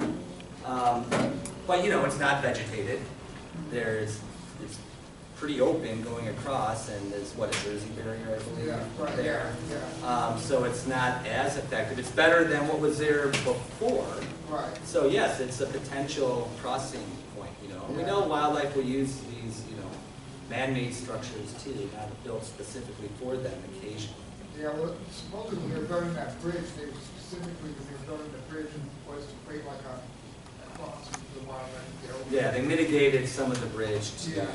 E: But it's not vegetated. It's pretty open going across, and there's a Jersey barrier, I believe, there. Yeah. So it's not as effective. It's better than what was there before.
F: Right.
E: So yes, it's a potential crossing point. We know wildlife will use these, man-made structures too, not built specifically for them occasionally.
F: Yeah, well, supposedly when they were building that bridge, they specifically, when they were building the bridge, was to create like a cross into the wildlife.
E: Yeah, they mitigated some of the bridge to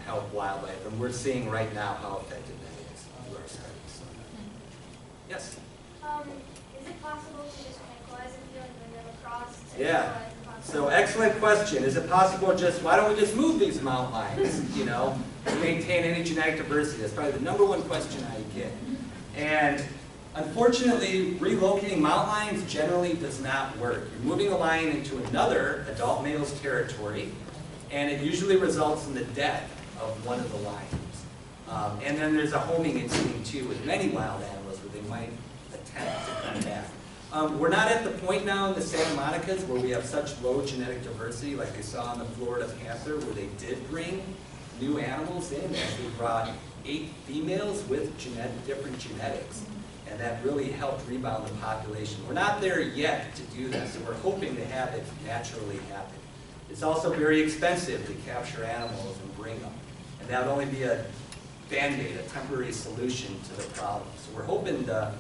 E: help wildlife, and we're seeing right now how effective that is through our studies. So. Yes?
H: Is it possible to just tranquilize the feeling when they're across?
E: Yeah. So excellent question. Is it possible why don't we just move these mountain lions, to maintain any genetic diversity? That's probably the #1 question I get. And unfortunately, relocating mountain lions generally does not work. You're moving a lion into another adult male's territory, and it usually results in the death of one of the lions. And then there's a homing instinct too with many wild animals where they might attempt to come back. We're not at the point now in the Santa Monicas where we have such low genetic diversity like we saw in the Florida panther, where they did bring new animals in. They brought 8 females with different genetics, and that really helped rebound the population. We're not there yet to do that, so we're hoping to have it naturally happen. It's also very expensive to capture animals and bring them, and that would only be a band-aid, a temporary solution to the problem. So we're hoping to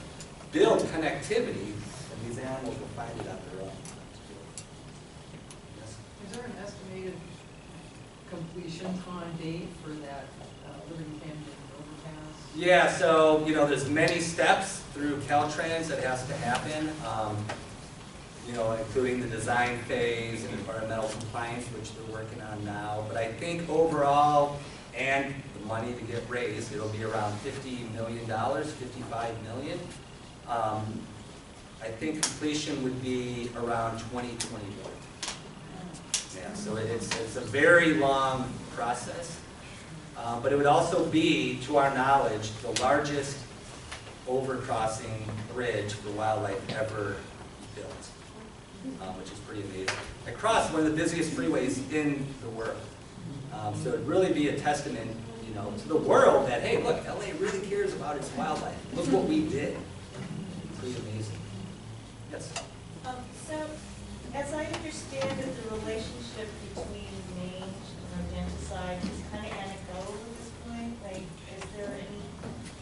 E: build connectivity, and these animals will find it on their own. Yes?
I: Is there an estimated completion time date for that Liberty Canyon overpass?
E: Yeah, so there's many steps through Caltrans that has to happen, including the design phase and environmental compliance, which they're working on now. But I think overall, and the money to get raised, it'll be around $50 million, $55 million. I think completion would be around 2021. Yeah, so it's a very long process. But it would also be, to our knowledge, the largest overcrossing bridge for wildlife ever built, which is pretty amazing. Across one of the busiest freeways in the world. So it'd really be a testament, to the world that, hey, look, LA really cares about its wildlife. Look what we did. Pretty amazing. Yes?
J: So, as I understand it, the relationship between mange and rodenticide is kind of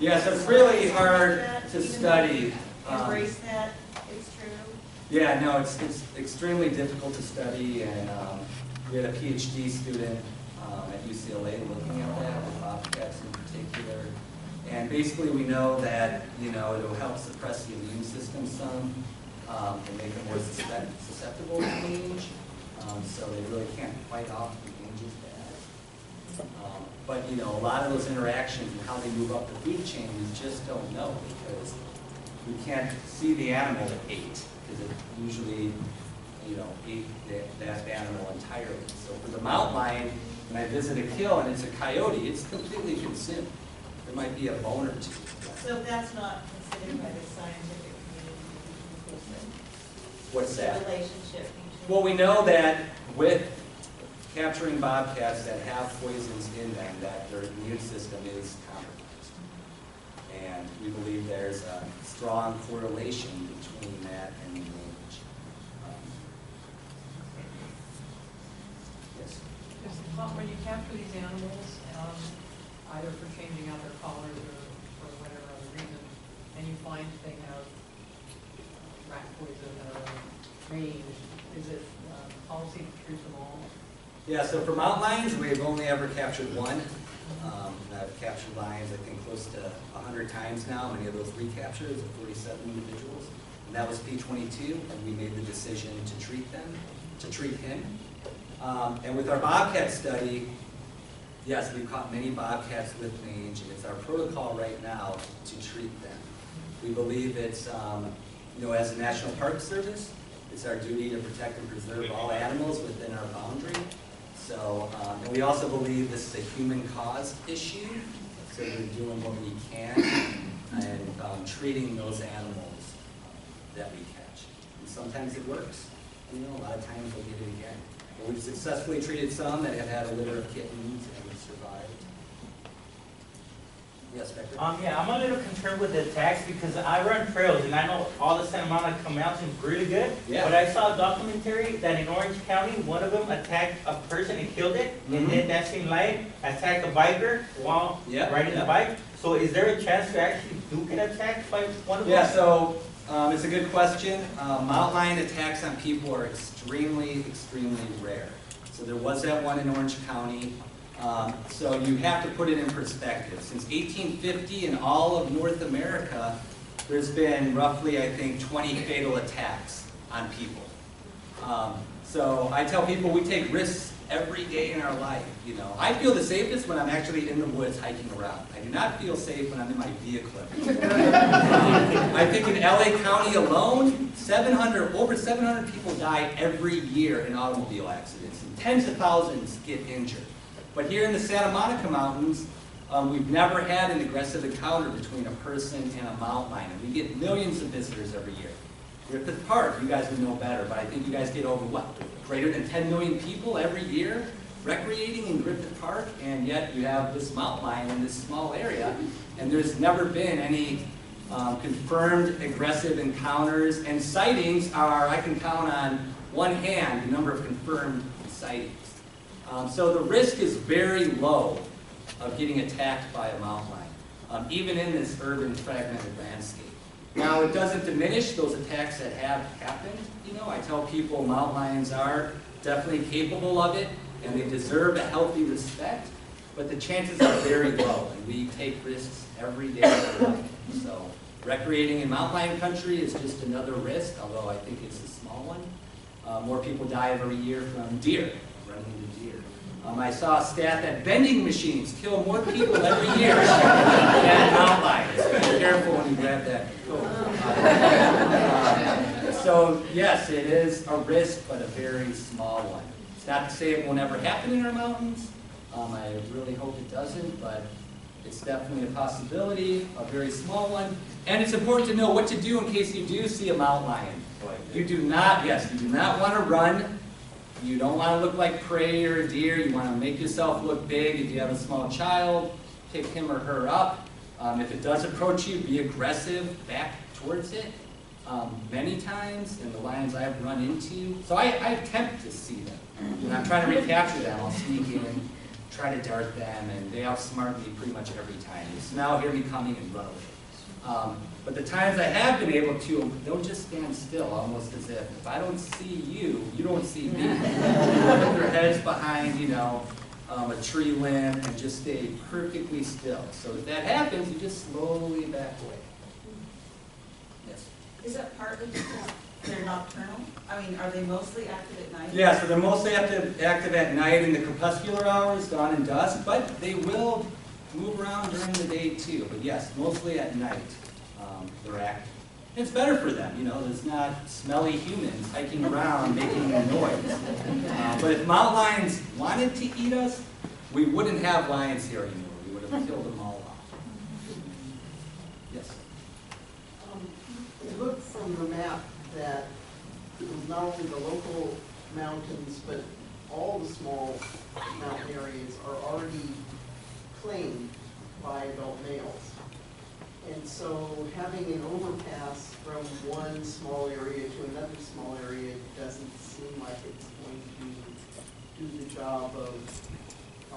E: Yeah, so it's really hard to study.
J: Embrace that, it's true.
E: Yeah, no, it's extremely difficult to study, and we had a PhD student at UCLA looking at that, with bobcats in particular. And basically we know that, it'll help suppress the immune system some, and make them more susceptible to mange. So they really can't fight off the mange as bad. But a lot of those interactions and how they move up the food chain, we just don't know, because we can't see the animal that ate, because it usually, ate that animal entirely. So for the mountain lion, when I visit a kill and it's a coyote, it's completely consumed. There might be a bone or two.
J: So that's not considered by the scientific community.
E: What's that?
J: The relationship between.
E: Well, we know that with capturing bobcats that have poisons in them, that their immune system is compromised. And we believe there's a strong correlation between that and the mange. Yes?
I: When you capture these animals, either for changing out their collars or for whatever other reason, and you find they have rat poison or mange, is it policy to treat them all?
E: Yeah, so for mountain lions, we've only ever captured one. I've captured lions, I think, close to 100 times now. Many of those recaptures of 47 individuals. And that was P22, and we made the decision to treat him. And with our bobcat study, yes, we've caught many bobcats with mange, and it's our protocol right now to treat them. We believe it's, as a National Park Service, it's our duty to protect and preserve all animals within our boundary. So, and we also believe this is a human-caused issue, so we're doing what we can and treating those animals that we catch. And sometimes it works, a lot of times we'll get it again. But we've successfully treated some that have had a litter of kittens and survived. Yes, Becker?
K: Yeah, I'm a little concerned with the attacks because I run trails and I know all the Santa Monica Mountains is really good.
E: Yeah.
K: But I saw a documentary that in Orange County, one of them attacked a person and killed it, and then that same light attacked a biker while riding the bike. So is there a chance to actually do get attacked by one of them?
E: Yeah, so it's a good question. Mountain lion attacks on people are extremely, extremely rare. So there was that one in Orange County. So you have to put it in perspective. Since 1850 in all of North America, there's been roughly, I think, 20 fatal attacks on people. So I tell people we take risks every day in our life. I feel the safest when I'm actually in the woods hiking around. I do not feel safe when I'm in my vehicle. I think in LA County alone, over 700 people die every year in automobile accidents, and tens of thousands get injured. But here in the Santa Monica Mountains, we've never had an aggressive encounter between a person and a mountain lion. And we get millions of visitors every year. Griffith Park, you guys would know better, but I think you guys get over, greater than 10 million people every year recreating in Griffith Park, and yet you have this mountain lion in this small area, and there's never been any confirmed aggressive encounters, and sightings are, I can count on one hand the number of confirmed sightings. So the risk is very low of getting attacked by a mountain lion, even in this urban fragmented landscape. Now, it doesn't diminish those attacks that have happened. I tell people mountain lions are definitely capable of it, and they deserve a healthy respect, but the chances are very low, and we take risks every day of our life. So recreating in mountain lion country is just another risk, although I think it's a small one. More people die every year from deer, running into deer. I saw a stat that vending machines kill more people every year than mountain lions. So be careful when you grab that coat. So yes, it is a risk, but a very small one. It's not to say it will never happen in our mountains. I really hope it doesn't, but it's definitely a possibility, a very small one. And it's important to know what to do in case you do see a mountain lion. You do not want to run. You don't want to look like prey or a deer. You want to make yourself look big. If you have a small child, pick him or her up. If it does approach you, be aggressive, back towards it. Many times in the lions I've run into, so I attempt to see them. When I'm trying to recapture them, I'll sneak in, try to dart them, and they outsmart me pretty much every time. They smell, hear me coming, and run away. But the times I have been able to, they'll just stand still, almost as if I don't see you, you don't see me. Put their heads behind, you know, a tree limb and just stay perfectly still. So if that happens, you just slowly back away. Yes?
J: Is that partly because they're nocturnal? I mean, are they mostly active at night?
E: Yeah, so they're mostly active at night in the crepuscular hours, dawn and dusk, but they will move around during the day too. But yes, mostly at night they're active. It's better for them, you know, there's not smelly humans hiking around making a noise. But if mountain lions wanted to eat us, we wouldn't have lions here anymore. We would have killed them all off. Yes?
L: It looked from the map that it was not only the local mountains, but all the small mountain areas are already claimed by adult males. And so having an overpass from one small area to another small area doesn't seem like it's going to do the job of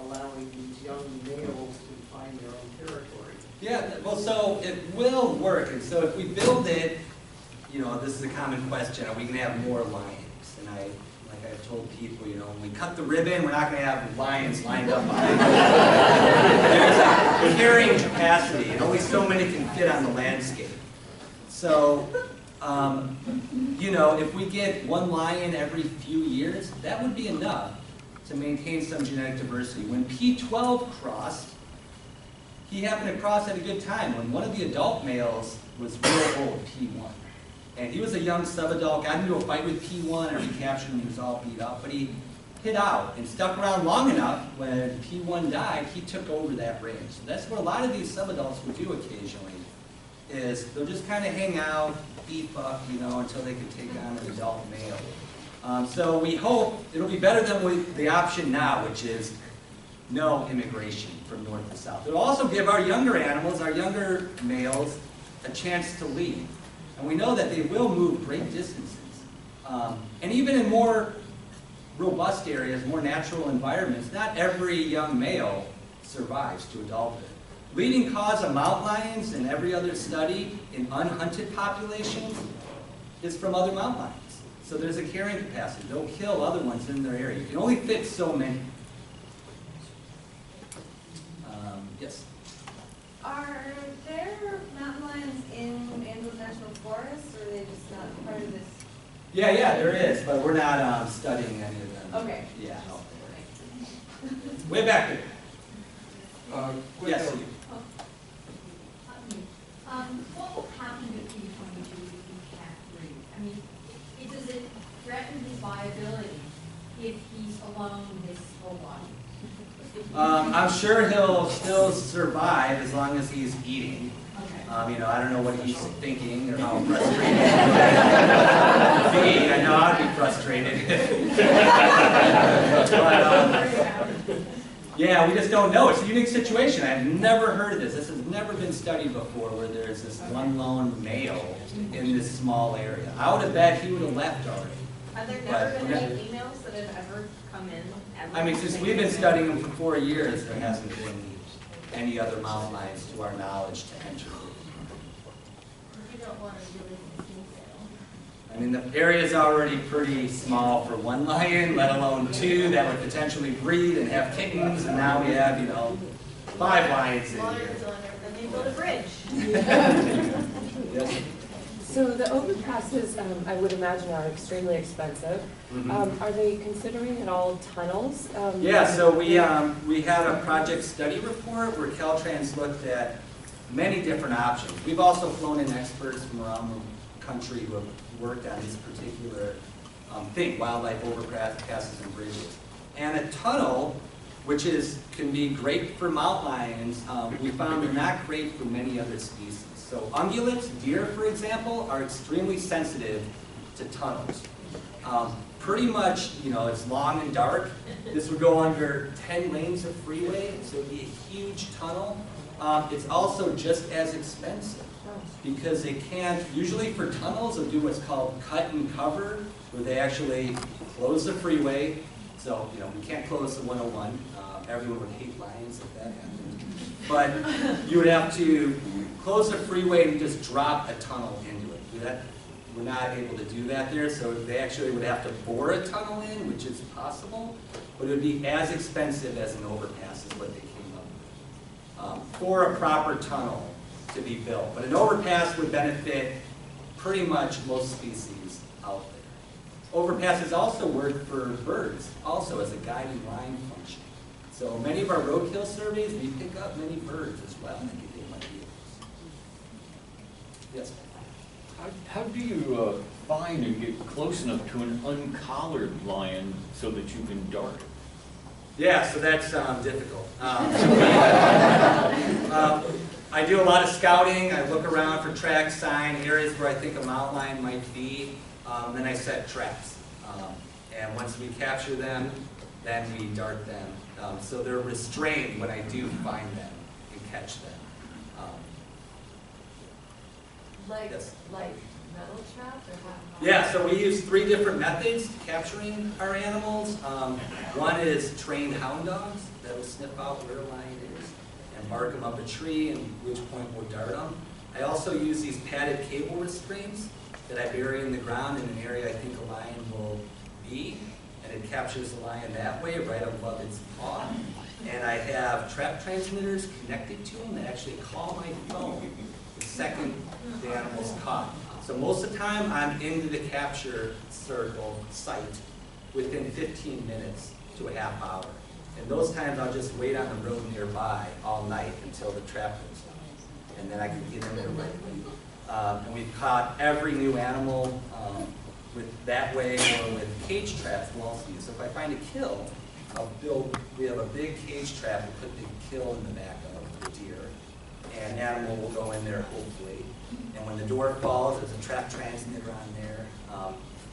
L: allowing these young males to find their own territory.
E: Yeah, well, so it will work. And so if we build it, you know, this is a common question, are we going to have more lions? And like I've told people, you know, when we cut the ribbon, we're not going to have lions lined up behind it. There's a carrying capacity, and only so many can fit on the landscape. So, you know, if we get one lion every few years, that would be enough to maintain some genetic diversity. When P12 crossed, he happened to cross at a good time, when one of the adult males was real old, P1. And he was a young subadult, got into a fight with P1 and recaptured him, he was all beat up, but he hid out and stuck around long enough. When P1 died, he took over that range. So that's what a lot of these subadults will do occasionally, is they'll just kind of hang out, beef up, you know, until they can take on an adult male. So we hope it'll be better than with the option now, which is no immigration from north to south. It'll also give our younger animals, our younger males, a chance to lead. And we know that they will move great distances. And even in more robust areas, more natural environments, not every young male survives to adulthood. Leading cause of mountain lions in every other study in unhunted populations is from other mountain lions. So there's a carrying capacity. They'll kill other ones in their area. You can only fit so many. Yes?
M: Are there mountain lions in Angeles National Forest, or are they just not part of this?
E: Yeah, there is, but we're not studying any of them.
M: Okay.
E: Yeah. Way back there. Yes.
N: What will happen if you can't breathe? I mean, does it threaten his viability if he's alone this whole life?
E: I'm sure he'll still survive as long as he's eating.
N: Okay.
E: You know, I don't know what he's thinking or how frustrated he is. I know I'd be frustrated. But, yeah, we just don't know. It's a unique situation. I've never heard of this. This has never been studied before, where there's this one lone male in this small area. I would have bet he would have left already.
M: Have there never been any females that have ever come in?
E: I mean, since we've been studying them for 4 years, there hasn't been any other mountain lions, to our knowledge, to enter.
G: You don't want to really female.
E: I mean, the area is already pretty small for one lion, let alone 2 that would potentially breed and have kittens, and now we have, you know, 5 lions in here.
M: Then they build a bridge.
E: Yes.
O: So the overpasses, I would imagine, are extremely expensive.
E: Mm-hmm.
O: Are they considering at all tunnels?
E: Yeah, so we had a project study report where Caltrans looked at many different options. We've also flown in experts from around the country who have worked on this particular thing, wildlife overpasses and bridges. And a tunnel, which can be great for mountain lions, we found they're not great for many other species. So ungulates, deer, for example, are extremely sensitive to tunnels. Pretty much, you know, it's long and dark. This would go under 10 lanes of freeway, so it would be a huge tunnel. It's also just as expensive because they can't, usually for tunnels, they'll do what's called cut and cover, where they actually close the freeway. So, you know, we can't close the 101. Everyone would hate lions if that happened. But you would have to close the freeway and just drop a tunnel into it. We're not able to do that there, so they actually would have to bore a tunnel in, which is possible, but it would be as expensive as an overpass is what they came up with for a proper tunnel to be built. But an overpass would benefit pretty much most species out there. Overpasses also work for birds, also as a guiding line function. So many of our roadkill surveys, we pick up many birds as well that get hit by vehicles. Yes?
P: How do you find and get close enough to an uncollared lion so that you can dart it?
E: Yeah, so that's difficult. I do a lot of scouting. I look around for track sign, areas where I think a mountain lion might be. Then I set traps. And once we capture them, then we dart them. So they're restrained when I do find them and catch them. Yes.
I: Like metal traps or how?
E: Yeah, so we use 3 different methods to capturing our animals. One is trained hound dogs that will sniff out where a lion is and mark them up a tree, and which point we'll dart them. I also use these padded cable restraints that I bury in the ground in an area I think a lion will be, and it captures the lion that way, right above its paw. And I have trap transmitters connected to them that actually call my phone the second the animal's caught. So most of the time I'm into the capture circle site within 15 minutes to a half hour. And those times I'll just wait on the road nearby all night until the trap goes out. And then I can get in there right away. And we've caught every new animal with that way or with cage traps we'll also use. So if I find a kill, we have a big cage trap and put the kill in the back of the deer. And animal will go in there hopefully. And when the door falls, there's a trap transmitter on there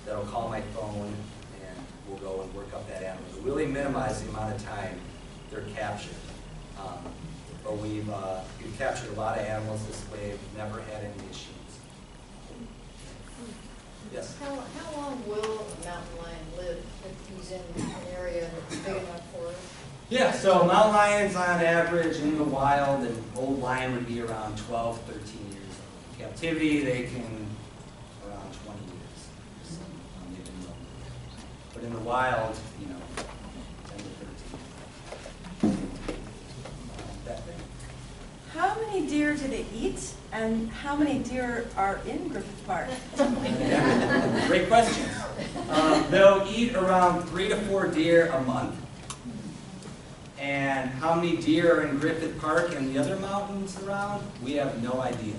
E: that'll call my phone, and we'll go and work up that animal to really minimize the amount of time they're captured. But we've captured a lot of animals this way. We've never had any issues. Yes?
M: How long will a mountain lion live if he's in an area that's big enough for it?
E: Yeah, so mountain lions on average in the wild, an old lion would be around 12, 13 years old. In captivity, they can around 20 years. So, they've been longer. But in the wild, 10 to 13. That thing.
J: How many deer do they eat, and how many deer are in Griffith Park?
E: Yeah, great question. They'll eat around 3 to 4 deer a month. And how many deer are in Griffith Park and the other mountains around, we have no idea.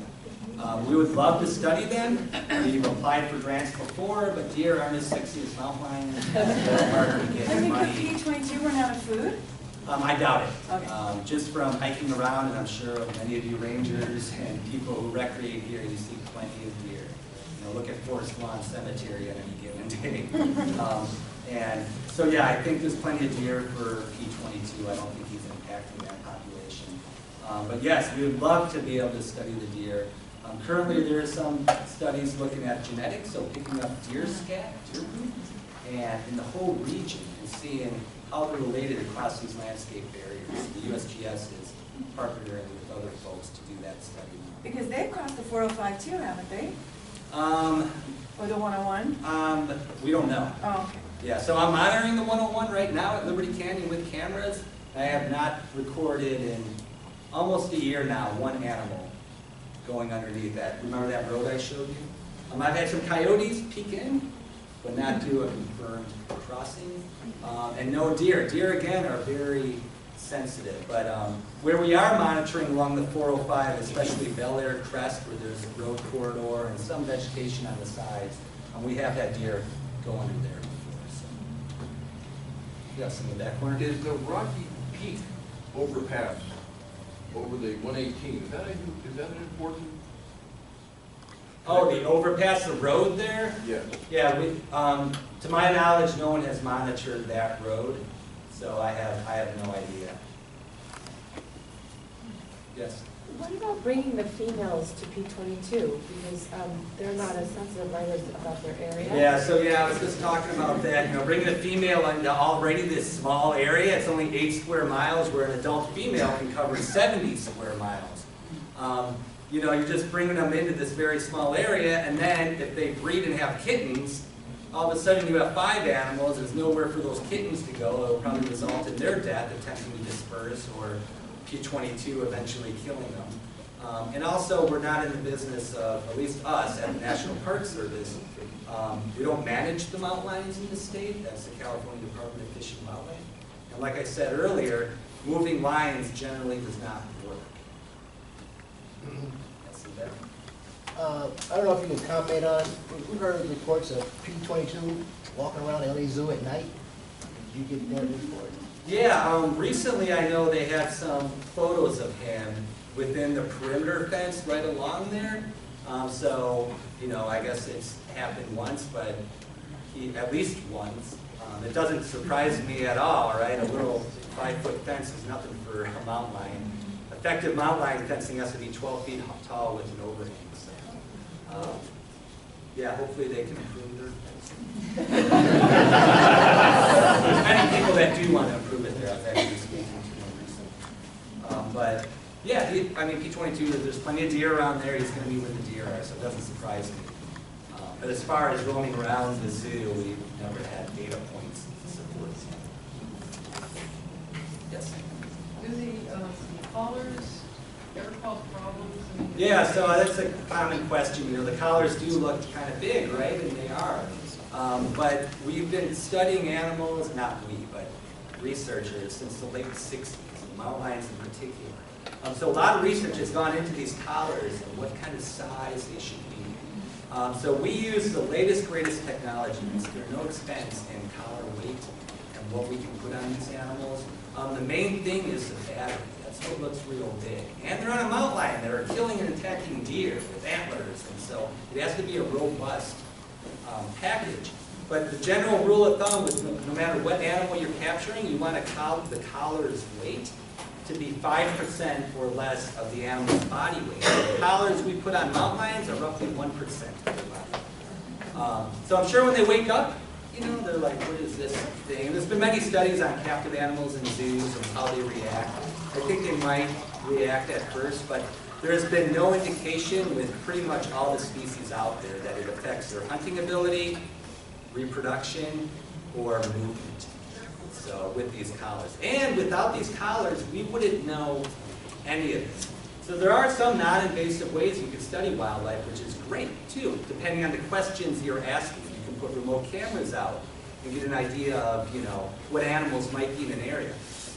E: We would love to study them. We've applied for grants before, but deer aren't as sexy as mountain lions. It's harder to get
J: Could
E: money.
J: P-22 run out of food?
E: I doubt it.
J: Okay.
E: Just from hiking around, and I'm sure of many of you rangers and people who recreate here, you see plenty of deer. Look at Forest Lawn Cemetery on any given day. And so, yeah, I think there's plenty of deer for P-22. I don't think he's impacting that population. But yes, we would love to be able to study the deer. Currently, there are some studies looking at genetics, so picking up deer scat, deer poop, and in the whole region and seeing how they're related across these landscape barriers. The USGS is partnering with other folks to do that study now.
J: Because they've crossed the 405 too, haven't they? Or the 101?
E: We don't know.
J: Oh, okay.
E: Yeah, so I'm monitoring the 101 right now at Liberty Canyon with cameras. I have not recorded in almost a year now one animal going underneath that. Remember that road I showed you? I've had some coyotes peek in, but not do a confirmed crossing. And no deer. Deer, again, are very sensitive. But where we are monitoring along the 405, especially Bel Air Crest, where there's a road corridor and some vegetation on the sides, we have had deer go under there before. So. Yes, in the back corner.
Q: Is the Rocky Peak overpass over the 118, is that an important?
E: Oh, the overpass, the road there?
Q: Yeah.
E: Yeah, to my knowledge, no one has monitored that road, so I have no idea. Yes?
O: What about bringing the females to P22? Because they're not as sensitive, right, about their area?
E: Yeah, so yeah, I was just talking about that. You know, bringing a female into already this small area, it's only 8 square miles, where an adult female can cover 70 square miles. You know, you're just bringing them into this very small area, and then if they breed and have kittens, all of a sudden you have 5 animals, there's nowhere for those kittens to go. It'll probably result in their death, attempting to disperse, or P22 eventually killing them. And also, we're not in the business of, at least us at the National Park Service, we don't manage the mountain lions in the state. That's the California Department of Fish and Wildlife. And like I said earlier, moving lions generally does not work. That's the better.
R: I don't know if you can comment on, we heard reports of P22 walking around LA Zoo at night. Did you get that report?
E: Yeah, recently I know they had some photos of him within the perimeter fence right along there. So, you know, I guess it's happened once, but at least once. It doesn't surprise me at all, right? A little 5-foot fence is nothing for a mountain lion. Effective mountain lion fencing has to be 12 feet tall with an overhang. So, yeah, hopefully they can improve their fencing. There's many people that do want to improve it there. I've actually speaking to them recently. But yeah, I mean, P22, there's plenty of deer around there. He's going to be where the deer are, so it doesn't surprise me. But as far as roaming around the zoo, we've never had data points to support it. Yes?
I: Do the collars ever cause problems? I mean,
E: Yeah, so that's a common question. You know, the collars do look kind of big, right? And they are. But we've been studying animals, not we, but researchers, since the late 60s, and mountain lions in particular. So a lot of research has gone into these collars and what kind of size they should be. So we use the latest, greatest technology. There's no expense in collar weight and what we can put on these animals. The main thing is the battery. That's what looks real big. And they're on a mountain lion. They're killing and attacking deer with antlers. And so it has to be a robust package. But the general rule of thumb is no matter what animal you're capturing, you want the collar's weight to be 5% or less of the animal's body weight. The collars we put on mountain lions are roughly 1% of their body. So I'm sure when they wake up, you know, they're like, what is this thing? And there's been many studies on captive animals in zoos and how they react. I think they might react at first, but there's been no indication with pretty much all the species out there that it affects their hunting ability, reproduction, or movement. So with these collars. And without these collars, we wouldn't know any of this. So there are some non-invasive ways you can study wildlife, which is great too, depending on the questions you're asking. You can put remote cameras out and get an idea of, you know, what animals might be in an area.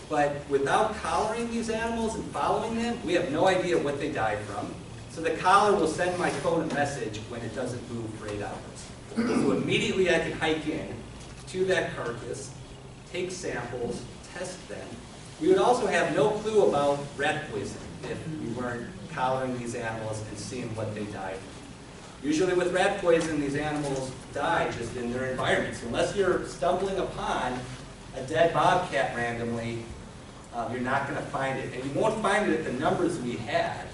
E: But without collaring these animals and following them, we have no idea what they died from. So the collar will send my phone a message when it doesn't move for 8 hours. So immediately I can hike in to that carcass, take samples, test them. We would also have no clue about rat poison if we weren't collaring these animals and seeing what they died from. Usually with rat poison, these animals die just in their environment. So unless you're stumbling upon a dead bobcat randomly, you're not going to find it. And you won't find it at the numbers we have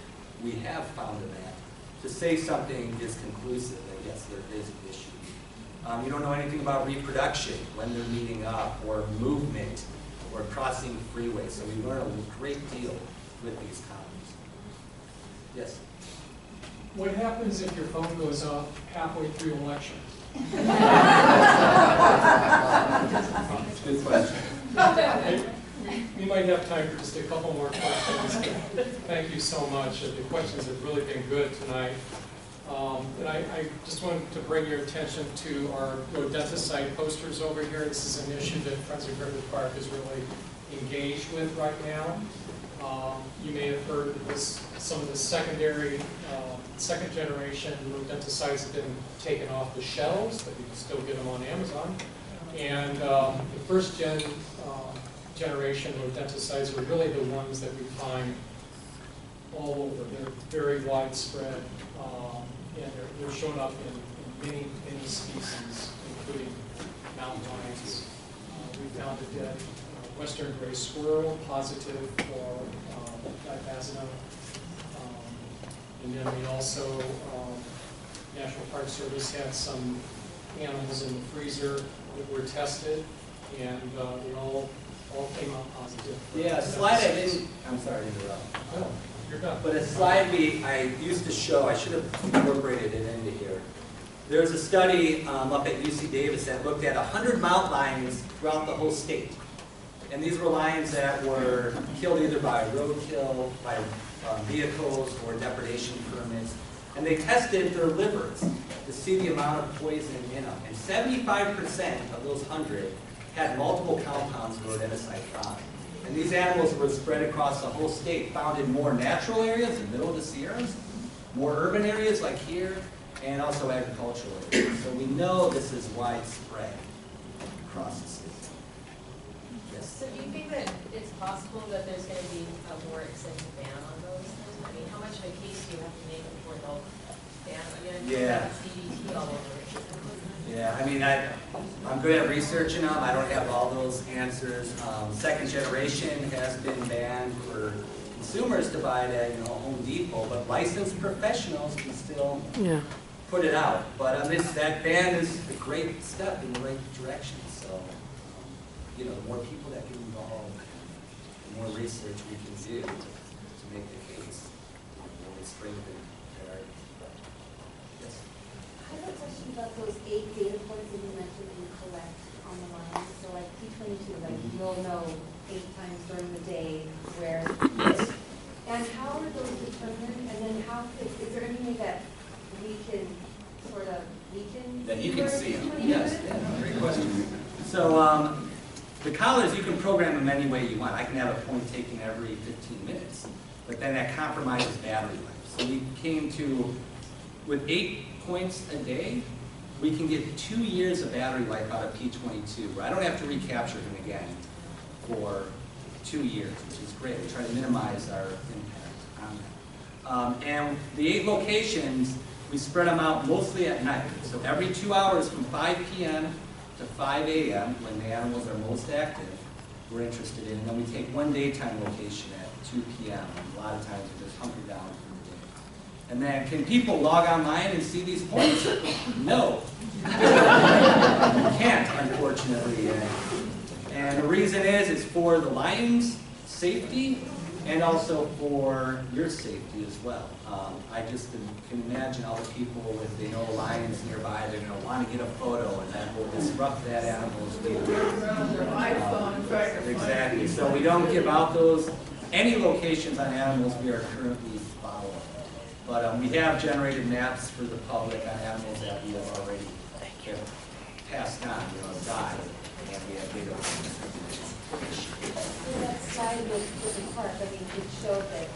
E: found them at. To say something is conclusive that yes, there is an issue. You don't know anything about reproduction, when they're meeting up, or movement, or crossing freeways. So we learn a great deal with these collars. Yes?
A: What happens if your phone goes off halfway through a lecture?
E: Good question.
A: We might have time for just a couple more questions. Thank you so much. The questions have really been good tonight. And I just wanted to bring your attention to our rodenticide posters over here. This is an issue that Friends of Griffith Park is really engaged with right now. You may have heard that some of the second generation rodenticides have been taken off the shelves, but you can still get them on Amazon. And the first generation rodenticides are really the ones that we find all over. They're very widespread, and they're shown up in many species, including mountain lions. We found a dead western gray squirrel positive for diphasina. And then we also, National Park Service had some animals in the freezer that were tested, and they all came out positive.
E: Yeah, a slide I didn't, I'm sorry to interrupt.
A: No, you're done.
E: But a slide I used to show, I should have incorporated it into here. There's a study up at UC Davis that looked at 100 mountain lions throughout the whole state. And these were lions that were killed either by roadkill, by vehicles, or depredation permits. And they tested their livers to see the amount of poison in them. And 75% of those 100 had multiple compounds of rodenticide found. And these animals were spread across the whole state, found in more natural areas, in the middle of the Sierras, more urban areas like here, and also agricultural areas. So we know this is widespread across the state. Yes?
S: So do you think that it's possible that there's going to be a more extensive ban on those things? I mean, how much of a case do you have to make before they'll ban? I mean,
E: Yeah.
S: CBT all over it.
E: Yeah, I mean, I'm good at researching them. I don't have all those answers. Second generation has been banned for consumers to buy it at Home Depot, but licensed professionals can still put it out. But that ban is a great step in the right direction. So, the more people that get involved, the more research we can do to make the case, the more we strengthen our. Yes.
O: I have a question about those 8 data points that you mentioned that you collect on the line. So like P22, like you'll know 8 times during the day where it is. And how are those determined? And then is there any way that we can sort of
E: That you can see them.
O: P22?
E: Yes, great question. So the collars, you can program them any way you want. I can have a point taken every 15 minutes, but then that compromises battery life. So we came to, with 8 points a day, we can get 2 years of battery life out of P22, where I don't have to recapture him again for 2 years, which is great. We try to minimize our impact on that. And the 8 locations, we spread them out mostly at night. So every 2 hours from 5 p.m. to 5 a.m., when the animals are most active, we're interested in. And then we take one daytime location at 2 p.m. And a lot of times we just hunker down for the day. And then, can people log online and see these points? No. You can't, unfortunately. And the reason is, it's for the lions' safety and also for your safety as well. I just can imagine all the people, if they know lions nearby, they're going to want to get a photo, and that will disrupt that animal's Exactly. So we don't give out those, any locations on animals we are currently following. But we have generated maps for the public on animals that we have already passed on, died, and we have data.
O: That slide with the park, I mean, it showed that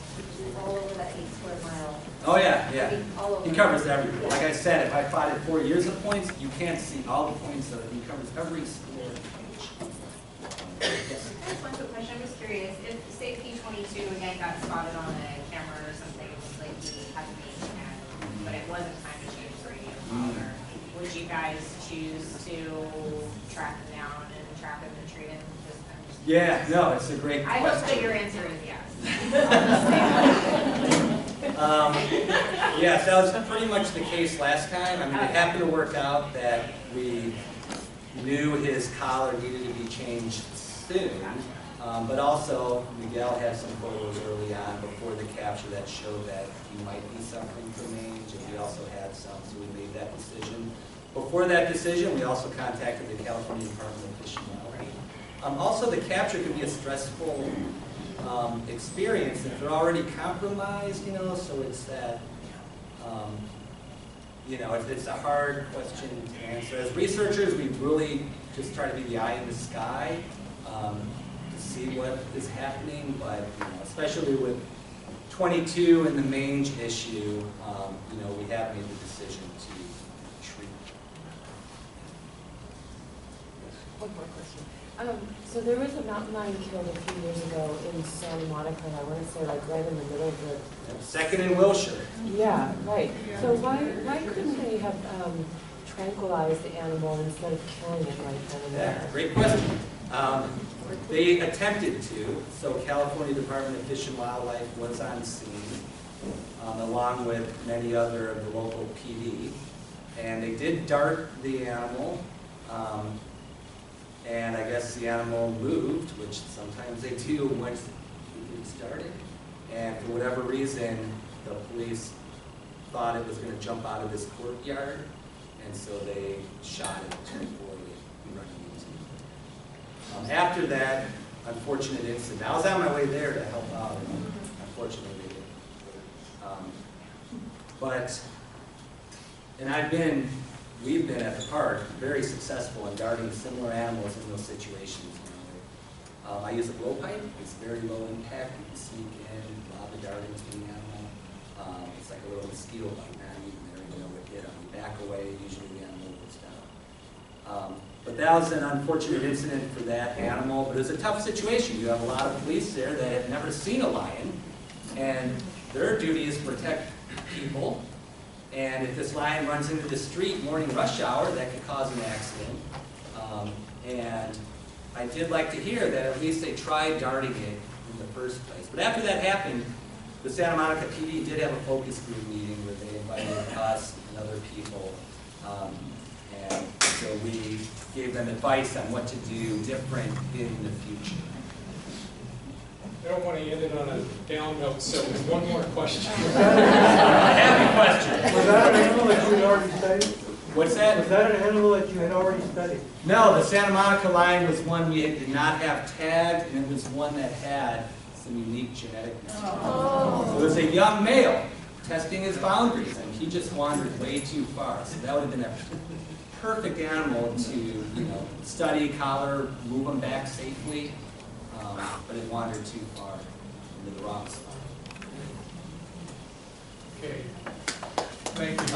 O: all over that 8 square mile.
E: Oh yeah, yeah.
O: I mean, all over.
E: He covers everything. Like I said, if I plotted 4 years of points, you can't see all the points. So he covers every square inch. Yes.
S: That's one quick question. I'm just curious. If, say, P22 again got spotted on a camera or something, it was like he had to be but it wasn't time to change the radio collar, would you guys choose to track him down and trap him and treat him?
E: Yeah, no, it's a great question.
S: I hope that your answer is yes.
E: Yes, that was pretty much the case last time. I mean, it happened to work out that we knew his collar needed to be changed soon. But also, Miguel had some photos early on before the capture that showed that he might be suffering from mange, and we also had some, so we made that decision. Before that decision, we also contacted the California Department of Fish and Wildlife. Also, the capture can be a stressful experience if they're already compromised, so it's that, it's a hard question to answer. As researchers, we really just try to be the eye in the sky to see what is happening, but especially with 22 and the mange issue, we have made the decision to treat.
O: One more question. So there was a mountain lion killed a few years ago in Santa Monica, and I want to say like right in the middle of the...
E: Second in Wilshire.
O: Yeah, right. So why couldn't they have tranquilized the animal instead of killing it right then and there?
E: Yeah, great question. They attempted to, so California Department of Fish and Wildlife was on scene, along with many other of the local PD. And they did dart the animal, and I guess the animal moved, which sometimes they do once it gets darted. And for whatever reason, the police thought it was going to jump out of this courtyard, and so they shot it before running into it. After that unfortunate incident, I was on my way there to help out, and unfortunately they didn't. We've been at the park very successful in darting similar animals in those situations. I use a blowpipe. It's very low impact. You can sneak in, lob the dart into the animal. It's like a little mosquito bite, not even there, you know, would hit them. You back away, usually the animal goes down. But that was an unfortunate incident for that animal, but it was a tough situation. You have a lot of police there that have never seen a lion, and their duty is to protect people. And if this lion runs into the street morning rush hour, that could cause an accident. And I did like to hear that at least they tried darting it in the first place. But after that happened, the Santa Monica PD did have a focus group meeting where they invited us and other people. And so we gave them advice on what to do different in the future.
A: I don't want to end it on a down note, so there's one more question.
E: Happy question.
T: Was that an animal that you had already studied?
E: What's that?
T: Was that an animal that you had already studied?
E: No, the Santa Monica lion was one we did not have tagged, and it was one that had some unique genetic material. Oh. It was a young male testing his boundaries, and he just wandered way too far. So that would have been a perfect animal to, study, collar, move him back safely. But it wandered too far into the wrong spot.
A: Okay. Thank you.